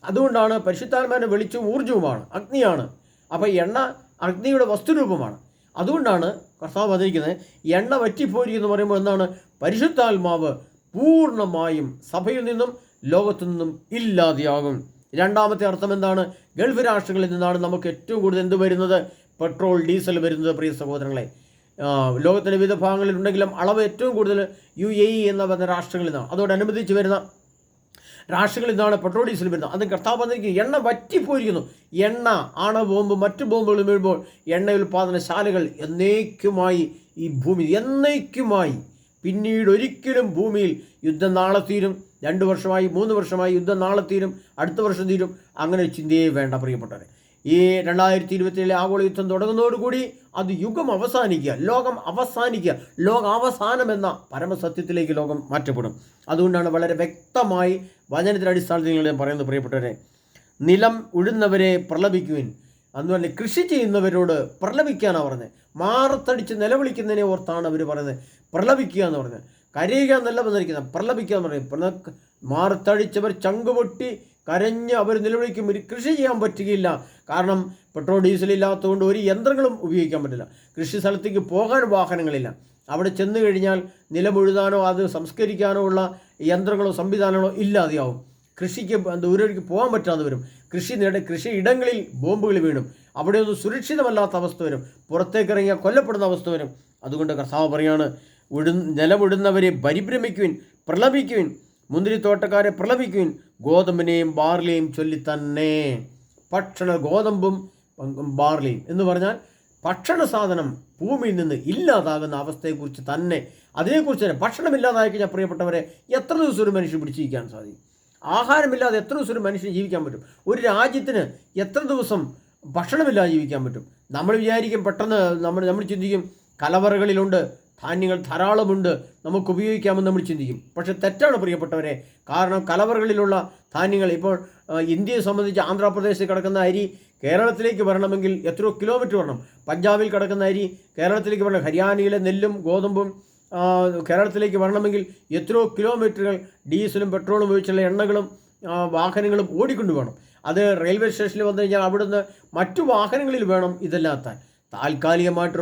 അതുകൊണ്ടാണ് പരിശുദ്ധാത്മാവിൻ്റെ വെളിച്ചവും ഊർജവുമാണ്, അഗ്നിയാണ്. അപ്പോൾ എണ്ണ അഗ്നിയുടെ വസ്തുരൂപമാണ്. അതുകൊണ്ടാണ് കർത്താവ് വന്നിരിക്കുന്നത്. എണ്ണ വറ്റിപ്പോയിരിക്കുന്നു പറയുമ്പോൾ എന്താണ്? പരിശുദ്ധാത്മാവ് പൂർണ്ണമായും സഭയിൽ നിന്നും ലോകത്തു നിന്നും ഇല്ലാതെയാകും. രണ്ടാമത്തെ അർത്ഥം എന്താണ്? ഗൾഫ് രാഷ്ട്രങ്ങളിൽ നിന്നാണ് നമുക്ക് ഏറ്റവും കൂടുതൽ എന്ത് വരുന്നത്? പെട്രോൾ, ഡീസൽ വരുന്നത്. പ്രിയ സഹോദരങ്ങളെ, ലോകത്തിൻ്റെ വിവിധ ഭാഗങ്ങളിലുണ്ടെങ്കിലും അളവ് ഏറ്റവും കൂടുതൽ UAE എന്ന പറഞ്ഞ രാഷ്ട്രങ്ങളിൽ നിന്നാണ്. അതോടനുബന്ധിച്ച് വരുന്ന രാഷ്ട്രങ്ങളിൽ നിന്നാണ് പെട്രോൾ, ഡീസൽ വരുന്നത്. അത് കർത്താവ് പറഞ്ഞിരിക്കും, എണ്ണ വറ്റിപ്പോയിരിക്കുന്നു. എണ്ണ, ആണവ ബോംബ്, മറ്റു ബോംബുകൾ വീഴുമ്പോൾ എണ്ണ ഉൽപ്പാദനശാലകൾ എന്നേക്കുമായി ഈ ഭൂമി എന്നേക്കുമായി, പിന്നീട് ഒരിക്കലും ഭൂമിയിൽ യുദ്ധം നാളെ തീരും, 2 വർഷമായി 3 വർഷമായി യുദ്ധം നാളെ തീരും, അടുത്ത വർഷം തീരും, അങ്ങനെ ചിന്തയേ വേണ്ട പ്രിയപ്പെട്ടവരെ. ഈ 2027 ആഗോള യുദ്ധം തുടങ്ങുന്നതോടുകൂടി അത് യുഗം അവസാനിക്കുക, ലോകം അവസാനിക്കുക, ലോകാവസാനം എന്ന പരമസത്യത്തിലേക്ക് ലോകം മാറ്റപ്പെടും. അതുകൊണ്ടാണ് വളരെ വ്യക്തമായി വചനത്തിൻ്റെ അടിസ്ഥാനത്തിൽ ഞാൻ പറയുന്നത് പ്രിയപ്പെട്ടവരെ, നിലം ഉഴുന്നവരെ പ്രലപിക്കുവിൻ. അതുപോലെ കൃഷി ചെയ്യുന്നവരോട് പ്രലപിക്കാനാണ് പറഞ്ഞത്. മാറത്തടിച്ച് നിലവിളിക്കുന്നതിനെ ഓർത്താണ് അവർ പറയുന്നത് പ്രലപിക്കുക എന്ന് പറഞ്ഞത്. കരയുക എന്നല്ല വന്നിരിക്കുന്നത്, പ്രലപിക്കുക എന്ന് പറയും. മാറത്തടിച്ചവർ ചങ്കുപൊട്ടി കരഞ്ഞ് അവർ നിലവിളിക്കും. ഒരു കൃഷി ചെയ്യാൻ പറ്റുകയില്ല. കാരണം പെട്രോൾ, ഡീസൽ ഇല്ലാത്തതുകൊണ്ട് ഒരു യന്ത്രങ്ങളും ഉപയോഗിക്കാൻ പറ്റില്ല. കൃഷി സ്ഥലത്തേക്ക് പോകാൻ വാഹനങ്ങളില്ല. അവിടെ ചെന്ന് കഴിഞ്ഞാൽ നിലമുഴുതാനോ അത് സംസ്കരിക്കാനോ ഉള്ള യന്ത്രങ്ങളോ സംവിധാനങ്ങളോ ഇല്ലാതെയാവും. കൃഷിക്ക് ദൂരേക്ക് പോകാൻ പറ്റാതെ വരും. കൃഷിയിടങ്ങളിൽ ബോംബുകൾ വീണും അവിടെയൊന്നും സുരക്ഷിതമല്ലാത്ത അവസ്ഥ വരും. പുറത്തേക്കിറങ്ങിയാൽ കൊല്ലപ്പെടുന്ന അവസ്ഥ വരും. അതുകൊണ്ട് കർത്താവ് പറയാണ്, നിലമുഴുന്നവരെ പരിഭ്രമിക്കുവിൻ, പ്രലപിക്കുവിൻ, മുന്തിരിത്തോട്ടക്കാരെ പ്രലപിക്കുവിൻ, ഗോതമ്പിനെയും ബാർലിയെയും ചൊല്ലി തന്നെ. ഗോതമ്പും ബാർലിയും എന്ന് പറഞ്ഞാൽ ഭക്ഷണ സാധനം ഭൂമിയിൽ നിന്ന് ഇല്ലാതാകുന്ന അവസ്ഥയെക്കുറിച്ച് തന്നെ, അതിനെക്കുറിച്ച് തന്നെ. ഭക്ഷണമില്ലാതായി കഴിഞ്ഞാൽ പ്രിയപ്പെട്ടവരെ, എത്ര ദിവസം ഒരു മനുഷ്യൻ പിടിച്ചിരിക്കാൻ സാധിക്കും? ആഹാരമില്ലാതെ എത്ര ദിവസം ഒരു മനുഷ്യന് ജീവിക്കാൻ പറ്റും? ഒരു രാജ്യത്തിന് എത്ര ദിവസം ഭക്ഷണമില്ലാതെ ജീവിക്കാൻ പറ്റും? നമ്മൾ വിചാരിക്കും, പെട്ടെന്ന് നമ്മൾ ചിന്തിക്കും, കലവറകളിലുണ്ട്, ധാന്യങ്ങൾ ധാരാളമുണ്ട്, നമുക്ക് ഉപയോഗിക്കാമെന്ന് നമ്മൾ ചിന്തിക്കും. പക്ഷെ തെറ്റാണ് പ്രിയപ്പെട്ടവരെ. കാരണം കലവറകളിലുള്ള ധാന്യങ്ങൾ, ഇപ്പോൾ ഇന്ത്യയെ സംബന്ധിച്ച് ആന്ധ്രാപ്രദേശിൽ കിടക്കുന്ന അരി കേരളത്തിലേക്ക് വരണമെങ്കിൽ എത്രയോ കിലോമീറ്റർ വരണം. പഞ്ചാബിൽ കിടക്കുന്ന അരി കേരളത്തിലേക്ക് വരണം. ഹരിയാനയിലെ നെല്ലും ഗോതമ്പും കേരളത്തിലേക്ക് വരണമെങ്കിൽ എത്രയോ കിലോമീറ്ററുകൾ ഡീസലും പെട്രോളും ഉപയോഗിച്ചുള്ള എണ്ണകളും വാഹനങ്ങളും ഓടിക്കൊണ്ടു വേണം. അത് റെയിൽവേ സ്റ്റേഷനിൽ വന്നു കഴിഞ്ഞാൽ അവിടുന്ന് മറ്റു വാഹനങ്ങളിൽ വേണം ഇതെല്ലാം എത്താൻ. താൽക്കാലികമായിട്ട്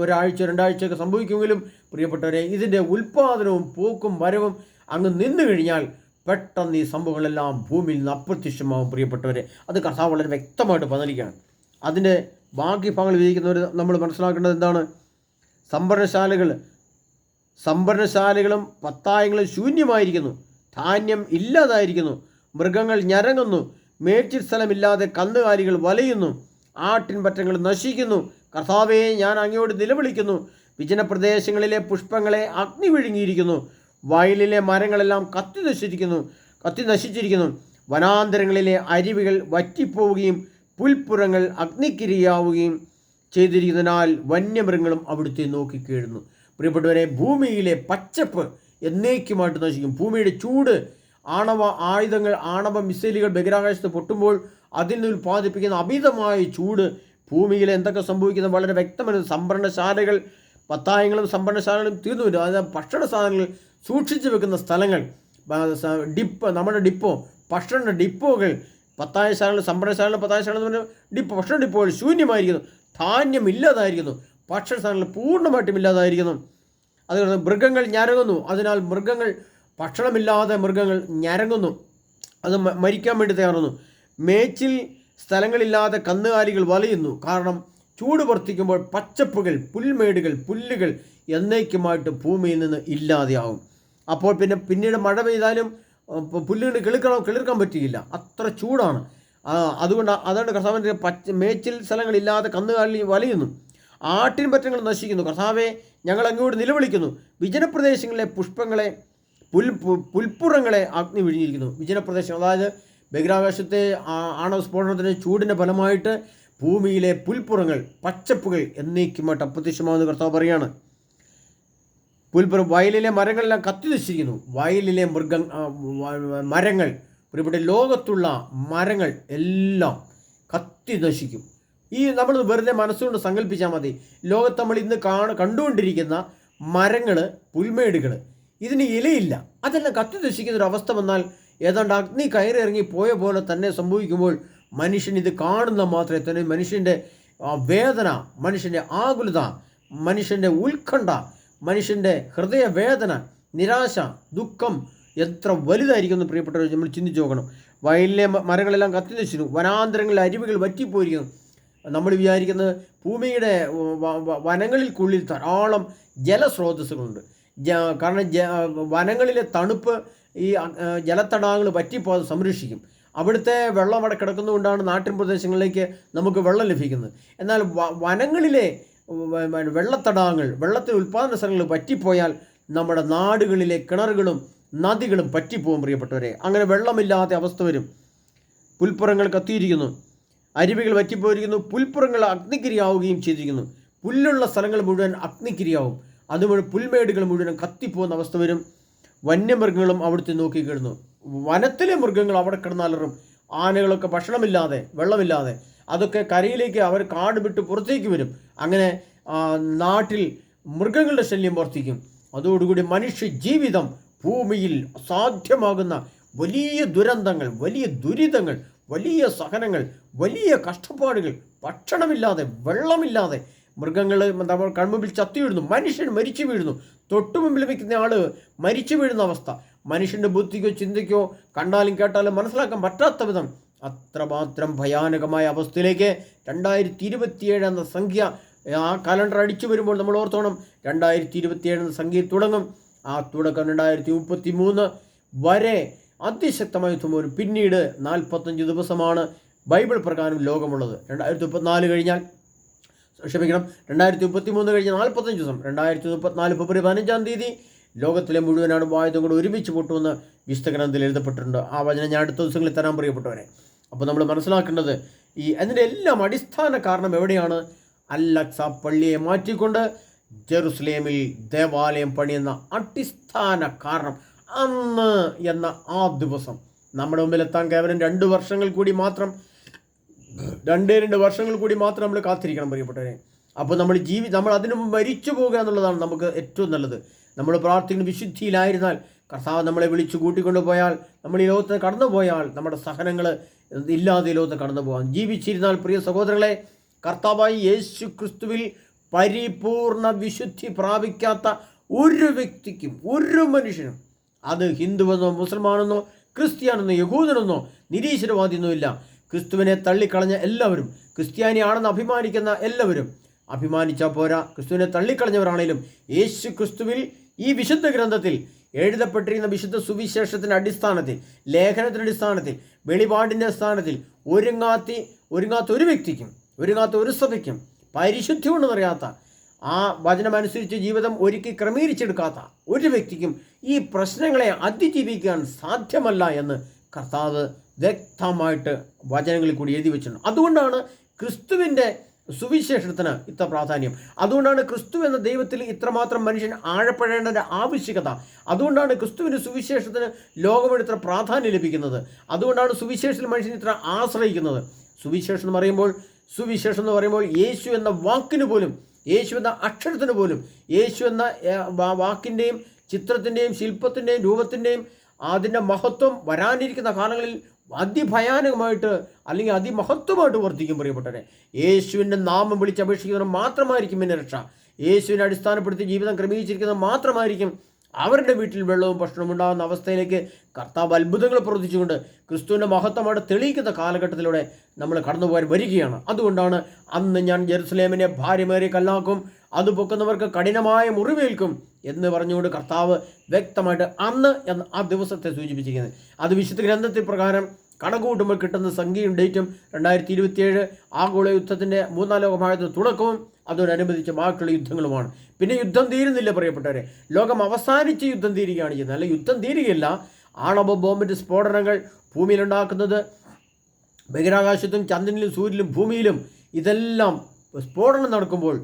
ഒരാഴ്ച 2 ആഴ്ചയൊക്കെ സംഭവിക്കുമെങ്കിലും പ്രിയപ്പെട്ടവരെ, ഇതിൻ്റെ ഉൽപ്പാദനവും പോക്കും വരവും അങ്ങ് നിന്നു കഴിഞ്ഞാൽ പെട്ടെന്ന് ഈ സംഭവങ്ങളെല്ലാം ഭൂമിയിൽ നിന്ന് അപ്രത്യക്ഷമാവും പ്രിയപ്പെട്ടവരെ. അത് കർത്താവ് വളരെ വ്യക്തമായിട്ട് പറഞ്ഞിരിക്കുകയാണ്. അതിൻ്റെ ബാക്കി ഭാഗങ്ങൾ വിധിക്കുന്നവർ നമ്മൾ മനസ്സിലാക്കേണ്ടത് എന്താണ്? സംഭരണശാലകളും പത്തായങ്ങളും ശൂന്യമായിരിക്കുന്നു, ധാന്യം ഇല്ലാതായിരിക്കുന്നു, മൃഗങ്ങൾ ഞരങ്ങുന്നു, മേച്ചിൽ സ്ഥലമില്ലാതെ കന്നുകാലികൾ വലയുന്നു, ആട്ടിൻപറ്റങ്ങൾ നശിക്കുന്നു. കർത്താവേ, ഞാൻ അങ്ങയോട് നിലവിളിക്കുന്നു. വിജനപ്രദേശങ്ങളിലെ പുഷ്പങ്ങളെ അഗ്നി വിഴുങ്ങിയിരിക്കുന്നു, വയലിലെ മരങ്ങളെല്ലാം കത്തി നശിച്ചിരിക്കുന്നു. വനാന്തരങ്ങളിലെ അരുവികൾ വറ്റിപ്പോവുകയും പുൽപ്പുറങ്ങൾ അഗ്നിക്കിരയാവുകയും ചെയ്തിരിക്കുന്നതിനാൽ വന്യമൃഗങ്ങളും അവിടുത്തെ നോക്കിക്കേഴുന്നു. പ്രിയപ്പെട്ടവരെ, ഭൂമിയിലെ പച്ചപ്പ് എന്നേക്കുമായിട്ട് നശിക്കും. ഭൂമിയുടെ ചൂട്, ആണവ ആയുധങ്ങൾ, ആണവ മിസൈലുകൾ ബഹിരാകാശത്ത് പൊട്ടുമ്പോൾ അതിൽ നിന്ന് ഉൽപ്പാദിപ്പിക്കുന്ന അമിതമായ ചൂട് ഭൂമിയിൽ എന്തൊക്കെ സംഭവിക്കുന്നത് വളരെ വ്യക്തമാണ്. സംഭരണശാലകൾ, പത്തായങ്ങളും സംഭരണശാലകളും തീർന്നു വരും. അതായത് ഭക്ഷണ സാധനങ്ങൾ സൂക്ഷിച്ചു വെക്കുന്ന സ്ഥലങ്ങൾ, നമ്മുടെ ഡിപ്പോ, ഭക്ഷണ ഡിപ്പോകൾ, പത്തായശാലകൾ, സംഭരണശാലകൾ, പത്തായശാലകൾ എന്ന് പറഞ്ഞാൽ ഡിപ്പോ, ഭക്ഷണ ഡിപ്പോകൾ ശൂന്യമായിരിക്കുന്നു, ധാന്യം ഇല്ലാതായിരിക്കുന്നു, ഭക്ഷണ സാധനങ്ങൾ പൂർണ്ണമായിട്ടും ഇല്ലാതായിരിക്കുന്നു. അതുകൊണ്ട് മൃഗങ്ങൾ ഞരങ്ങുന്നു. അതിനാൽ ഭക്ഷണമില്ലാതെ മൃഗങ്ങൾ ഞരങ്ങുന്നു, അത് മരിക്കാൻ വേണ്ടി തയ്യാറുന്നു. മേച്ചിൽ സ്ഥലങ്ങളില്ലാതെ കന്നുകാലികൾ വലയുന്നു. കാരണം ചൂട് വർദ്ധിക്കുമ്പോൾ പച്ചപ്പുകൾ, പുൽമേടുകൾ, പുല്ലുകൾ എന്നേക്കുമായിട്ട് ഭൂമിയിൽ നിന്ന് ഇല്ലാതെയാവും. അപ്പോൾ പിന്നീട് മഴ പെയ്താലും പുല്ലുകൾ കിളിർക്കാൻ പറ്റുകയില്ല, അത്ര ചൂടാണ്. അതാണ് കർത്താവിൻ്റെ മേച്ചിൽ സ്ഥലങ്ങളില്ലാതെ കന്നുകാലി വലയുന്നു, ആട്ടിൻപറ്റങ്ങൾ നശിക്കുന്നു. കർത്താവെ, ഞങ്ങൾ അങ്ങോട്ട് നിലവിളിക്കുന്നു. വിജനപ്രദേശങ്ങളിലെ പുൽപ്പുറങ്ങളെ അഗ്നി വിഴുങ്ങിയിരിക്കുന്നു. വിജനപ്രദേശങ്ങൾ, അതായത് ബഹിരാകാശത്തെ ആണവ സ്ഫോടനത്തിന് ചൂടിൻ്റെ ഫലമായിട്ട് ഭൂമിയിലെ പുൽപ്പുറങ്ങൾ, പച്ചപ്പുകൾ എന്നേക്കുമായിട്ട് അപ്രത്യക്ഷമാകുന്ന കർത്താവ് പറയാണ്. വയലിലെ മരങ്ങളെല്ലാം കത്തി നശിച്ചിരിക്കുന്നു. വയലിലെ മരങ്ങൾ, പ്രിയപ്പെട്ട ലോകത്തുള്ള മരങ്ങൾ എല്ലാം കത്തി നശിക്കും. നമ്മൾ വെറുതെ മനസ്സുകൊണ്ട് സങ്കല്പിച്ചാൽ മതി. ലോകത്ത് നമ്മൾ ഇന്ന് കണ്ടുകൊണ്ടിരിക്കുന്ന മരങ്ങൾ, പുൽമേടുകൾ, ഇതിന് ഇലയില്ല, അതെല്ലാം കത്തി നശിക്കുന്നൊരവസ്ഥ വന്നാൽ ഏതാണ്ട് അഗ്നി കയറിറങ്ങി പോയ പോലെ തന്നെ സംഭവിക്കുമ്പോൾ മനുഷ്യൻ ഇത് കാണുന്ന മാത്രമേ തന്നെ മനുഷ്യൻ്റെ വേദന, മനുഷ്യൻ്റെ ആകുലത, മനുഷ്യൻ്റെ ഉത്കണ്ഠ, മനുഷ്യൻ്റെ ഹൃദയവേദന, നിരാശ, ദുഃഖം എത്ര വലുതായിരിക്കുമെന്ന് പ്രിയപ്പെട്ടവർ നമ്മൾ ചിന്തിച്ച് നോക്കണം. വയലിലെ മരങ്ങളെല്ലാം കത്തി നശിച്ചു, വനാന്തരങ്ങളിലെ അരുവികൾ വറ്റിപ്പോയിരിക്കുന്നു. നമ്മൾ വിചാരിക്കുന്നത് ഭൂമിയുടെ വനങ്ങൾക്കുള്ളിൽ ധാരാളം ജലസ്രോതസ്സുകളുണ്ട്. കാരണം വനങ്ങളിലെ തണുപ്പ് ഈ ജലത്തടാകങ്ങൾ വറ്റിപ്പോകാതെ സംരക്ഷിക്കും. അവിടുത്തെ വെള്ളം അവിടെ കിടക്കുന്നതുകൊണ്ടാണ് നാട്ടിൻ പ്രദേശങ്ങളിലേക്ക് നമുക്ക് വെള്ളം ലഭിക്കുന്നത്. എന്നാൽ വനങ്ങളിലെ വെള്ളത്തടാകങ്ങൾ, വെള്ളത്തിൻ്റെ ഉൽപ്പാദന സ്ഥലങ്ങൾ വറ്റിപ്പോയാൽ നമ്മുടെ നാടുകളിലെ കിണറുകളും നദികളും പറ്റിപ്പോകും പ്രിയപ്പെട്ടവരെ. അങ്ങനെ വെള്ളമില്ലാത്ത അവസ്ഥ വരും. പുൽപ്പുറങ്ങൾ കത്തിയിരിക്കുന്നു, അരുവികൾ വറ്റിപ്പോയിരിക്കുന്നു, പുൽപ്പുറങ്ങൾ അഗ്നിക്കിരിയാവുകയും ചെയ്തിരിക്കുന്നു. പുല്ലുള്ള സ്ഥലങ്ങൾ മുഴുവൻ അഗ്നിക്കിരിയാവും, അതുവഴി പുൽമേടുകൾ മുഴുവൻ കത്തിപ്പോകുന്ന അവസ്ഥ വരും. വന്യമൃഗങ്ങളും അവിടുത്തെ നോക്കിക്കിടുന്നു. വനത്തിലെ മൃഗങ്ങൾ അവിടെ കിടന്നലറും. ആനകളൊക്കെ ഭക്ഷണമില്ലാതെ, വെള്ളമില്ലാതെ, അതൊക്കെ കരയിലേക്ക് അവർ കാട് വിട്ട് പുറത്തേക്ക് വരും. അങ്ങനെ നാട്ടിൽ മൃഗങ്ങളുടെ ശല്യം വർദ്ധിക്കും. അതോടുകൂടി മനുഷ്യ ജീവിതം ഭൂമിയിൽ അസാധ്യമാകുന്ന വലിയ ദുരന്തങ്ങൾ, വലിയ ദുരിതങ്ങൾ, വലിയ സഹനങ്ങൾ, വലിയ കഷ്ടപ്പാടുകൾ, ഭക്ഷണമില്ലാതെ, വെള്ളമില്ലാതെ, മൃഗങ്ങൾ നമ്മൾ കൺമുമ്പിൽ ചത്തി വീഴുന്നു, മനുഷ്യൻ മരിച്ചു വീഴുന്നു, തൊട്ടുമുമ്പിൽ വയ്ക്കുന്ന ആൾ മരിച്ചു വീഴുന്ന അവസ്ഥ. മനുഷ്യൻ്റെ ബുദ്ധിക്കോ ചിന്തയ്ക്കോ കണ്ടാലും കേട്ടാലും മനസ്സിലാക്കാൻ പറ്റാത്ത വിധം അത്രമാത്രം ഭയാനകമായ അവസ്ഥയിലേക്ക് 2027 എന്ന സംഖ്യ, ആ കലണ്ടർ അടിച്ചു വരുമ്പോൾ നമ്മൾ ഓർത്തോണം 2027 എന്ന സംഖ്യ തുടങ്ങും. ആ തുടക്കം 2033 വരെ അതിശക്തമായ യുദ്ധം വരും. പിന്നീട് 45 ദിവസമാണ് ബൈബിൾ പ്രകാരം ലോകമുള്ളത്. 2034 കഴിഞ്ഞാൽ 2033 കഴിഞ്ഞ് 45 ദിവസം, 2034 ഫെബ്രുവരി 15-ാം തീയതി ലോകത്തിലെ മുഴുവനാണ് ആയുധം കൂടെ ഒരുമിച്ച് പൊട്ടുമെന്ന് വിശുദ്ധഗ്രന്ഥത്തിൽ എഴുതപ്പെട്ടിട്ടുണ്ട്. ആ വചനം ഞാൻ അടുത്ത ദിവസങ്ങളിൽ തരാൻ പ്രിയപ്പെട്ടവരെ. അപ്പോൾ നമ്മൾ മനസ്സിലാക്കേണ്ടത് അതിൻ്റെ എല്ലാം അടിസ്ഥാന കാരണം എവിടെയാണ്? അൽ-അഖ്സ പള്ളിയെ മാറ്റിക്കൊണ്ട് ജെറുസലേമിൽ ദേവാലയം പണിയുന്ന അടിസ്ഥാന കാരണം അന്ന് എന്ന ആ ദിവസം നമ്മുടെ മുമ്പിലെത്താൻ കേവലം 2 വർഷങ്ങൾ കൂടി മാത്രം നമ്മൾ കാത്തിരിക്കണം പ്രിയപ്പെട്ടവരെ. അപ്പോൾ നമ്മൾ അതിനു മുമ്പ് മരിച്ചു പോകുക എന്നുള്ളതാണ് നമുക്ക് ഏറ്റവും നല്ലത്. നമ്മൾ പ്രാർത്ഥിക്കുന്ന വിശുദ്ധിയിലായിരുന്നാൽ, കർത്താവ് നമ്മളെ വിളിച്ചു കൂട്ടിക്കൊണ്ടു പോയാൽ, നമ്മൾ ഈ ലോകത്ത് കടന്നു പോയാൽ നമ്മുടെ സഹനങ്ങൾ ഇല്ലാതെ ഈ ലോകത്ത് കടന്നു പോകാം. ജീവിച്ചിരുന്നാൽ പ്രിയ സഹോദരങ്ങളെ, കർത്താവായി യേശു ക്രിസ്തുവിൽ പരിപൂർണ വിശുദ്ധി പ്രാപിക്കാത്ത ഒരു വ്യക്തിക്കും, ഒരു മനുഷ്യനും അത് ഹിന്ദുവെന്നോ മുസൽമാനെന്നോ ക്രിസ്ത്യാനെന്നോ യഹൂദനെന്നോ നിരീശ്വരവാദിയെന്നോ ഇല്ല. ക്രിസ്തുവിനെ തള്ളിക്കളഞ്ഞ എല്ലാവരും, ക്രിസ്ത്യാനിയാണെന്ന് അഭിമാനിക്കുന്ന എല്ലാവരും അഭിമാനിച്ചാൽ പോരാ. ക്രിസ്തുവിനെ തള്ളിക്കളഞ്ഞവരാണേലും യേശു ക്രിസ്തുവിൽ ഈ വിശുദ്ധ ഗ്രന്ഥത്തിൽ എഴുതപ്പെട്ടിരിക്കുന്ന വിശുദ്ധ സുവിശേഷത്തിൻ്റെ അടിസ്ഥാനത്തിൽ, ലേഖനത്തിൻ്റെ അടിസ്ഥാനത്തിൽ, വെളിപാടിൻ്റെ അടിസ്ഥാനത്തിൽ ഒരുങ്ങാത്ത ഒരു വ്യക്തിക്കും, ഒരുങ്ങാത്ത ഒരു സഭയ്ക്കും, പരിശുദ്ധി കൊണ്ട് നിറയാത്ത, ആ വചനമനുസരിച്ച് ജീവിതം ഒരുക്കി ക്രമീകരിച്ചെടുക്കാത്ത ഒരു വ്യക്തിക്കും ഈ പ്രശ്നങ്ങളെ അതിജീവിക്കാൻ സാധ്യമല്ല എന്ന് കർത്താവ് വ്യക്തമായിട്ട് വചനങ്ങളിൽ കൂടി എഴുതി വെച്ചിട്ടുണ്ട്. അതുകൊണ്ടാണ് ക്രിസ്തുവിൻ്റെ സുവിശേഷത്തിന് ഇത്ര പ്രാധാന്യം. അതുകൊണ്ടാണ് ക്രിസ്തു എന്ന ദൈവത്തിൽ ഇത്രമാത്രം മനുഷ്യൻ ആഴപ്പെടേണ്ട ആവശ്യകത. അതുകൊണ്ടാണ് ക്രിസ്തുവിൻ്റെ സുവിശേഷത്തിന് ലോകമെന്ന് ഇത്ര പ്രാധാന്യം ലഭിക്കുന്നത്. അതുകൊണ്ടാണ് സുവിശേഷത്തിൽ മനുഷ്യൻ ഇത്ര ആശ്രയിക്കുന്നത്. സുവിശേഷം എന്ന് പറയുമ്പോൾ യേശു എന്ന വാക്കിന് പോലും, യേശു എന്ന അക്ഷരത്തിന് പോലും, യേശു എന്ന വാക്കിൻ്റെയും ചിത്രത്തിൻ്റെയും ശില്പത്തിൻ്റെയും രൂപത്തിൻ്റെയും അതിൻ്റെ മഹത്വം വരാനിരിക്കുന്ന കാലങ്ങളിൽ അതിഭയാനകമായിട്ട് അല്ലെങ്കിൽ അതിമഹത്വമായിട്ട് വർദ്ധിക്കും. പ്രിയപ്പെട്ടവരെ, യേശുവിൻ്റെ നാമം വിളിച്ചപേക്ഷിക്കുന്നവർ മാത്രമായിരിക്കും പിന്നെ രക്ഷ. യേശുവിനെ അടിസ്ഥാനപ്പെടുത്തി ജീവിതം ക്രമീകരിച്ചിരിക്കുന്നത് മാത്രമായിരിക്കും അവരുടെ വീട്ടിൽ വെള്ളവും ഭക്ഷണവും ഉണ്ടാകുന്ന അവസ്ഥയിലേക്ക് കർത്താവ് അത്ഭുതങ്ങൾ പ്രവർത്തിച്ചുകൊണ്ട് ക്രിസ്തുവിൻ്റെ മഹത്വമായിട്ട് തെളിയിക്കുന്ന കാലഘട്ടത്തിലൂടെ നമ്മൾ കടന്നുപോകാൻ വരികയാണ്. അതുകൊണ്ടാണ് അന്ന് ഞാൻ ജെറുസലേമിനെ ഭാര്യമേറി കല്ലാക്കും, അത് പൊക്കുന്നവർക്ക് കഠിനമായ മുറിവേൽക്കും എന്ന് പറഞ്ഞുകൊണ്ട് കർത്താവ് വ്യക്തമായിട്ട് അന്ന് എന്ന ആ ദിവസത്തെ സൂചിപ്പിച്ചിരിക്കുന്നത്. അത് വിശുദ്ധ ഗ്രന്ഥത്തിൽ പ്രകാരം കണക്കുകൂട്ടുമ്പോൾ കിട്ടുന്ന സംഖ്യയും ഡേറ്റും 2027 ആഗോള യുദ്ധത്തിൻ്റെ 3ാം ലോകമഹായുദ്ധ തുടക്കവും അതോടനുബന്ധിച്ച് ബാക്കിയുള്ള യുദ്ധങ്ങളുമാണ്. പിന്നെ യുദ്ധം തീരുന്നില്ല പ്രിയപ്പെട്ടവരെ, ലോകം അവസാനിച്ച് യുദ്ധം തീരുകയാണ് ചെയ്യുന്നത്. അല്ല, യുദ്ധം തീരുകയില്ല. ആണവ ബോംബിൻ്റെ സ്ഫോടനങ്ങൾ ഭൂമിയിലുണ്ടാക്കുന്നത്, ബഹിരാകാശത്തും ചന്ദ്രനിലും സൂര്യനിലും ഭൂമിയിലും ഇതെല്ലാം സ്ഫോടനം നടക്കുമ്പോൾ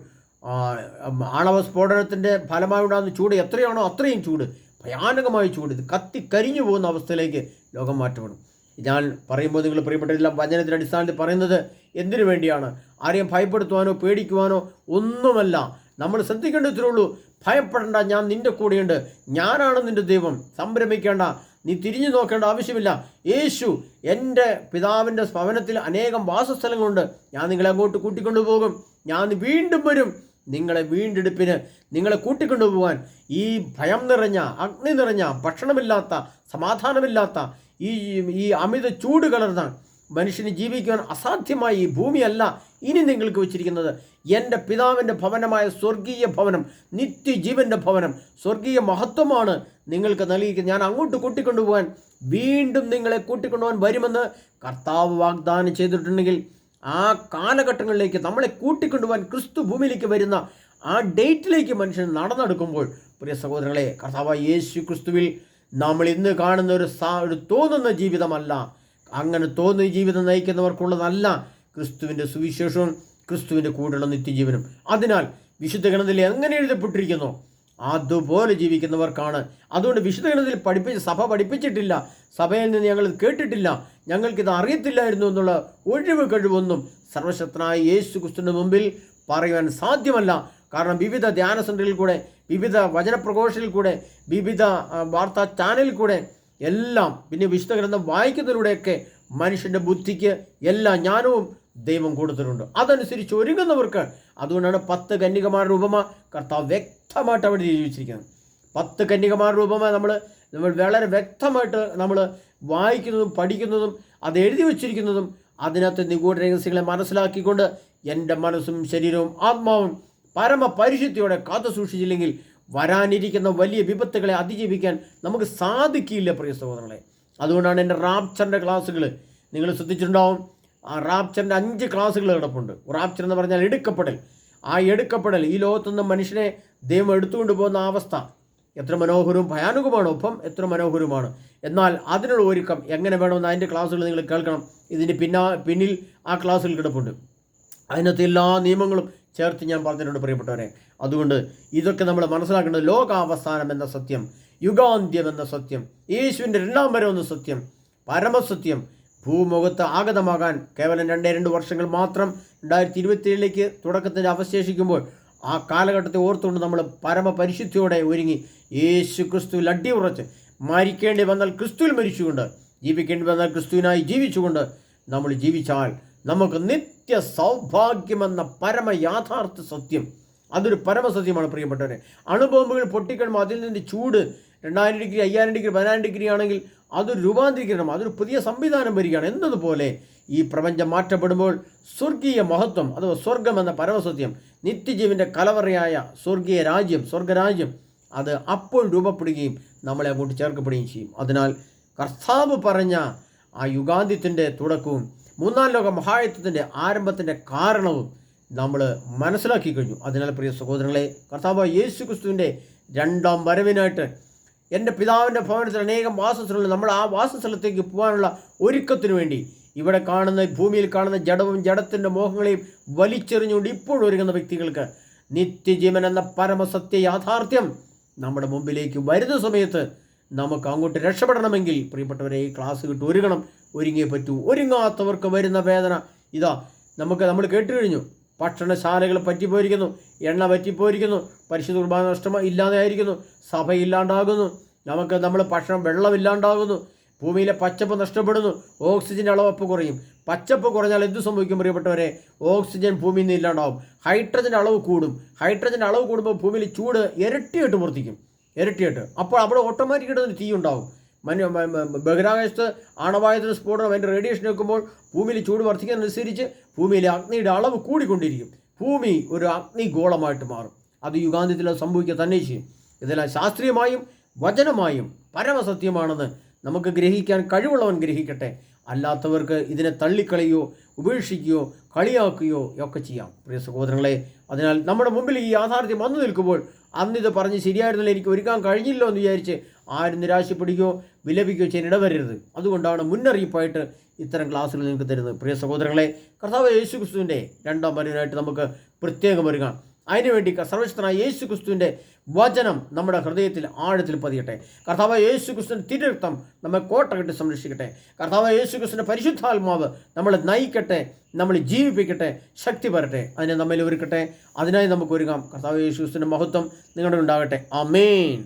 ആണവ സ്ഫോടനത്തിൻ്റെ ഫലമായി ഉണ്ടാകുന്ന ചൂട് എത്രയാണോ അത്രയും ചൂട്, ഭയാനകമായ ചൂട്, ഇത് കത്തിക്കരിഞ്ഞു പോകുന്ന അവസ്ഥയിലേക്ക് ലോകം മാറ്റപ്പെടും. ഞാൻ പറയുമ്പോൾ നിങ്ങൾ പ്രിയപ്പെട്ടതെല്ലാം വചനത്തിൻ്റെ അടിസ്ഥാനത്തിൽ പറയുന്നത് എന്തിനു വേണ്ടിയാണ്? ആരെയും ഭയപ്പെടുത്തുവാനോ പേടിക്കുവാനോ ഒന്നുമല്ല. നമ്മൾ ശ്രദ്ധിക്കേണ്ടത്രേ, ഭയപ്പെടേണ്ട, ഞാൻ നിൻ്റെ കൂടെയുണ്ട്, ഞാനാണ് നിൻ്റെ ദൈവം, സംഭ്രമിക്കേണ്ട, നീ തിരിഞ്ഞു നോക്കേണ്ട ആവശ്യമില്ല. യേശു എൻ്റെ പിതാവിൻ്റെ ഭവനത്തിൽ അനേകം വാസസ്ഥലങ്ങളുണ്ട്, ഞാൻ നിങ്ങളെ അങ്ങോട്ട് കൂട്ടിക്കൊണ്ടുപോകും, ഞാൻ വീണ്ടും വരും നിങ്ങളെ വീണ്ടെടുപ്പിന്, നിങ്ങളെ കൂട്ടിക്കൊണ്ടുപോകാൻ. ഈ ഭയം നിറഞ്ഞ, അഗ്നി നിറഞ്ഞ, ഭക്ഷണമില്ലാത്ത, സമാധാനമില്ലാത്ത ഈ അമിത ചൂട് കലർന്ന മനുഷ്യന് ജീവിക്കുവാൻ അസാധ്യമായ ഈ ഭൂമിയല്ല ഇനി നിങ്ങൾക്ക് വെച്ചിരിക്കുന്നത്. എൻ്റെ പിതാവിൻ്റെ ഭവനമായ സ്വർഗീയ ഭവനം, നിത്യജീവൻ്റെ ഭവനം, സ്വർഗീയ മഹത്വമാണ് നിങ്ങൾക്ക് നൽകിയിരിക്കുന്നത്. ഞാൻ അങ്ങോട്ട് കൂട്ടിക്കൊണ്ടുപോകാൻ, വീണ്ടും നിങ്ങളെ കൂട്ടിക്കൊണ്ടുപോകാൻ വരുമെന്ന് കർത്താവ് വാഗ്ദാനം ചെയ്തിട്ടുണ്ടെങ്കിൽ ആ കാലഘട്ടങ്ങളിലേക്ക് നമ്മളെ കൂട്ടിക്കൊണ്ടുപോകാൻ ക്രിസ്തു ഭൂമിയിലേക്ക് വരുന്ന ആ ഡേറ്റിലേക്ക് മനുഷ്യൻ നടന്നെടുക്കുമ്പോൾ, പ്രിയ സഹോദരങ്ങളെ, കർത്താവായ യേശു ക്രിസ്തുവിൽ നമ്മൾ ഇന്ന് കാണുന്ന ഒരു തോന്നുന്ന ജീവിതമല്ല, അങ്ങനെ തോന്നുന്ന ജീവിതം നയിക്കുന്നവർക്കുള്ളതല്ല ക്രിസ്തുവിൻ്റെ സുവിശേഷവും ക്രിസ്തുവിൻ്റെ കൂടെയുള്ള നിത്യജീവനും. അതിനാൽ വിശുദ്ധ ഗ്രന്ഥത്തിൽ എങ്ങനെ എഴുതപ്പെട്ടിരിക്കുന്നോ അതുപോലെ ജീവിക്കുന്നവർക്കാണ്. അതുകൊണ്ട് വിശുദ്ധ ഗ്രന്ഥത്തിൽ സഭ പഠിപ്പിച്ചിട്ടില്ല, സഭയിൽ നിന്ന് ഞങ്ങൾ കേട്ടിട്ടില്ല, ഞങ്ങൾക്കിത് അറിയത്തില്ലായിരുന്നു എന്നുള്ള ഒഴിവ് കഴിവൊന്നും സർവശക്തനായ യേശു ക്രിസ്തുവിൻ്റെ മുമ്പിൽ പറയുവാൻ സാധ്യമല്ല. കാരണം വിവിധ ധ്യാന സെൻ്ററിൽ കൂടെ, വിവിധ വചനപ്രഘോഷത്തിൽ കൂടെ, വിവിധ വാർത്താ ചാനലിൽ കൂടെ എല്ലാം, പിന്നെ വിശുദ്ധ ഗ്രന്ഥം വായിക്കുന്നതിലൂടെയൊക്കെ മനുഷ്യൻ്റെ ബുദ്ധിക്ക് എല്ലാ ജ്ഞാനവും ദൈവം കൊടുത്തിട്ടുണ്ട്. അതനുസരിച്ച് ഒരുങ്ങുന്നവർക്ക്, അതുകൊണ്ടാണ് 10 കന്യകമാരുടെ ഉപമ കർത്താവ് വ്യക്തമായിട്ട് അവിടെ ജീവിച്ചിരിക്കുന്നത്. 10 കന്യകമാരുടെ ഉപമ നമ്മൾ വളരെ വ്യക്തമായിട്ട് നമ്മൾ വായിക്കുന്നതും പഠിക്കുന്നതും അത് എഴുതി വച്ചിരിക്കുന്നതും അതിനകത്ത് നിഗൂഢ രഹസ്യങ്ങളെ മനസ്സിലാക്കിക്കൊണ്ട് എൻ്റെ മനസ്സും ശരീരവും ആത്മാവും പരമപരിശുദ്ധിയോടെ കാത്തു സൂക്ഷിച്ചില്ലെങ്കിൽ വരാനിരിക്കുന്ന വലിയ വിപത്തുകളെ അതിജീവിക്കാൻ നമുക്ക് സാധിക്കില്ല, പ്രിയ സഹോദരങ്ങളെ. അതുകൊണ്ടാണ് എൻ്റെ റാപ്ചറിൻ്റെ ക്ലാസ്സുകൾ നിങ്ങൾ ശ്രദ്ധിച്ചിട്ടുണ്ടാവും. ആ റാപ്ചറിൻ്റെ 5 ക്ലാസ്സുകൾ കിടപ്പുണ്ട്. റാപ്ചർ എന്ന് പറഞ്ഞാൽ എടുക്കപ്പെടൽ. ആ എടുക്കപ്പെടൽ, ഈ ലോകത്തുനിന്ന് മനുഷ്യനെ ദൈവം എടുത്തുകൊണ്ട് പോകുന്ന അവസ്ഥ എത്ര മനോഹരവും ഭയാനകമാണ്, ഒപ്പം എത്ര മനോഹരവുമാണ്. എന്നാൽ അതിനുള്ള ഒരുക്കം എങ്ങനെ വേണമെന്ന് അതിൻ്റെ ക്ലാസ്സുകൾ നിങ്ങൾ കേൾക്കണം. ഇതിൻ്റെ പിന്നിൽ ആ ക്ലാസ്സുകൾ കിടപ്പുണ്ട്. അതിനകത്ത് എല്ലാ നിയമങ്ങളും ചേർത്ത് ഞാൻ പറഞ്ഞിട്ടുണ്ട്, പ്രിയപ്പെട്ടവരെ. അതുകൊണ്ട് ഇതൊക്കെ നമ്മൾ മനസ്സിലാക്കേണ്ടത്, ലോകാവസാനം എന്ന സത്യം, യുഗാന്ത്യം എന്ന സത്യം, യേശുവിൻ്റെ 2ാം വരവ് എന്ന സത്യം, പരമസത്യം ഭൂമുഖത്ത് ആഗതമാകാൻ കേവലം 2 വർഷങ്ങൾ മാത്രം 2027 തുടക്കത്തിന് അവശേഷിക്കുമ്പോൾ ആ കാലഘട്ടത്തെ ഓർത്തുകൊണ്ട് നമ്മൾ പരമപരിശുദ്ധിയോടെ ഒരുങ്ങി യേശു ക്രിസ്തുവിൽ അടിയുറച്ച്, മരിക്കേണ്ടി വന്നാൽ ക്രിസ്തുവിൽ മരിച്ചുകൊണ്ട്, ജീവിക്കേണ്ടി വന്നാൽ ക്രിസ്തുവിനായി ജീവിച്ചുകൊണ്ട് നമ്മൾ ജീവിച്ചാൽ നമുക്ക് നിത്യ സൗഭാഗ്യമെന്ന പരമ യാഥാർത്ഥ സത്യം, അതൊരു പരമസത്യമാണ് പ്രിയപ്പെട്ടവരെ. അണുബോംബുകൾ പൊട്ടിക്കഴിയുമ്പോൾ അതിൽ നിന്ന് ചൂട് 2000 ഡിഗ്രി 5000 ഡിഗ്രി 10000 ഡിഗ്രി ആണെങ്കിൽ അതൊരു രൂപാന്തരീകരണം, അതൊരു പുതിയ സംവിധാനം വരികയാണ്. എന്നതുപോലെ ഈ പ്രപഞ്ചം മാറ്റപ്പെടുമ്പോൾ സ്വർഗീയ മഹത്വം അഥവാ സ്വർഗം എന്ന പരമസത്യം, നിത്യജീവൻ്റെ കലവറയായ സ്വർഗീയ രാജ്യം, സ്വർഗരാജ്യം, അത് അപ്പോൾ രൂപപ്പെടുകയും നമ്മളെ അങ്ങോട്ട് ചേർക്കപ്പെടുകയും ചെയ്യും. അതിനാൽ കർത്താവ് പറഞ്ഞ ആ യുഗാന്ത്യത്തിൻ്റെ തുടക്കവും മൂന്നാം ലോക മഹായുദ്ധത്തിൻ്റെ ആരംഭത്തിൻ്റെ കാരണവും നമ്മൾ മനസ്സിലാക്കി കഴിഞ്ഞു. അതിനാൽ പ്രിയ സഹോദരങ്ങളെ, കർത്താവ് യേശു ക്രിസ്തുവിൻ്റെ രണ്ടാം വരവിനായിട്ട് എൻ്റെ പിതാവിൻ്റെ ഭവനത്തിൽ അനേകം വാസസ്ഥലങ്ങൾ, നമ്മൾ ആ വാസസ്ഥലത്തേക്ക് പോകാനുള്ള ഒരുക്കത്തിനു വേണ്ടി ഇവിടെ കാണുന്ന ഭൂമിയിൽ കാണുന്ന ജഡവും ജഡത്തിൻ്റെ മോഹങ്ങളെയും വലിച്ചെറിഞ്ഞുകൊണ്ട് ഇപ്പോൾ ഒരുങ്ങുന്ന വ്യക്തികൾക്ക് നിത്യജീവൻ എന്ന പരമസത്യ യാഥാർത്ഥ്യം നമ്മുടെ മുമ്പിലേക്ക് വരുന്ന സമയത്ത് നമുക്ക് അങ്ങോട്ട് രക്ഷപ്പെടണമെങ്കിൽ പ്രിയപ്പെട്ടവരെ ഈ ക്ലാസ് കിട്ടും, ഒരുങ്ങിയേ പറ്റൂ. ഒരുങ്ങാത്തവർക്ക് വരുന്ന വേദന ഇതാ. നമ്മൾ കേട്ടു കഴിഞ്ഞു, ഭക്ഷണശാലകൾ പറ്റിപ്പോയിരിക്കുന്നു, എണ്ണ പറ്റിപ്പോയിരിക്കുന്നു, പരിശുദ്ധ കുർബാന ഇല്ലാതെ ആയിരിക്കുന്നു, സഭയില്ലാണ്ടാകുന്നു, നമ്മൾ വെള്ളമില്ലാണ്ടാകുന്നു, ഭൂമിയിലെ പച്ചപ്പ് നഷ്ടപ്പെടുന്നു, ഓക്സിജൻ്റെ അളവപ്പ് കുറയും. പച്ചപ്പ് കുറഞ്ഞാൽ എന്ത് സംഭവിക്കും പ്രിയപ്പെട്ടവരെ? ഓക്സിജൻ ഭൂമിയിൽ നിന്ന് ഇല്ലാണ്ടാവും. ഹൈഡ്രജൻ്റെ അളവ് കൂടും. ഹൈഡ്രജൻ്റെ അളവ് കൂടുമ്പോൾ ഭൂമിയിൽ ചൂട് ഇരട്ടിയായിട്ട് വർദ്ധിക്കും, ഇരട്ടിയായിട്ട്. അപ്പോൾ അവിടെ ഓട്ടോമാറ്റിക്കായിട്ട് തീ ഉണ്ടാവും. ബഹിരാകാശത്ത് ആണവായുധ സ്ഫോടനം അതിൻ്റെ റേഡിയേഷൻ വെക്കുമ്പോൾ ഭൂമിയിൽ ചൂട് വർദ്ധിക്കുന്നതനുസരിച്ച് ഭൂമിയിലെ അഗ്നിയുടെ അളവ് കൂടിക്കൊണ്ടിരിക്കും. ഭൂമി ഒരു അഗ്നിഗോളമായിട്ട് മാറും. അത് യുഗാന്ത്യത്തിൽ സംഭവിക്കുക തന്നെ ചെയ്യും. ഇതെല്ലാം ശാസ്ത്രീയമായും വചനമായും പരമസത്യമാണെന്ന് നമുക്ക് ഗ്രഹിക്കാൻ കഴിവുള്ളവൻ ഗ്രഹിക്കട്ടെ. അല്ലാത്തവർക്ക് ഇതിനെ തള്ളിക്കളയോ ഉപേക്ഷിക്കുകയോ കളിയാക്കുകയോ ഒക്കെ ചെയ്യാം പ്രിയ സഹോദരങ്ങളെ. അതിനാൽ നമ്മുടെ മുമ്പിൽ ഈ യാഥാർത്ഥ്യം വന്നു നിൽക്കുമ്പോൾ അന്നിത് പറഞ്ഞ് ശരിയായിരുന്നില്ല, എനിക്ക് ഒരുക്കാൻ കഴിഞ്ഞില്ലോ എന്ന് വിചാരിച്ച് ആരും നിരാശപ്പെടുകയോ വിലപിക്കുകയോ ചെയ്യാൻ ഇടവരരുത്. അതുകൊണ്ടാണ് മുന്നറിയിപ്പായിട്ട് ഇത്തരം ക്ലാസ്സുകൾ നിങ്ങൾക്ക് തരുന്നത്. പ്രിയ സഹോദരങ്ങളെ, കർത്താവ് യേശു ക്രിസ്തുവിൻ്റെ രണ്ടാം വരവിനായിട്ട് നമുക്ക് പ്രത്യേകം ഒരുങ്ങാം. അതിനുവേണ്ടി സർവശക്തനായ യേശു ക്രിസ്തുവിൻ്റെ വചനം നമ്മുടെ ഹൃദയത്തിൽ ആഴത്തിൽ പതിയട്ടെ. കർത്താവ് യേശു ക്രിസ്തുവിൻ്റെ തിരുരക്തം നമ്മെ കോട്ട കെട്ടി സംരക്ഷിക്കട്ടെ. കർത്താവ് യേശു ക്രിസ്തുവിൻ്റെ പരിശുദ്ധാത്മാവ് നമ്മളെ നയിക്കട്ടെ, നമ്മളെ ജീവിപ്പിക്കട്ടെ, ശക്തി വരട്ടെ, അതിനെ നമ്മിൽ ഒരുക്കട്ടെ. അതിനായി നമുക്ക് ഒരുങ്ങാം. കർത്താവ് യേശു ക്രിസ്തുവിൻ്റെ മഹത്വം നിങ്ങളുടെ ഉണ്ടാകട്ടെ. ആമേൻ.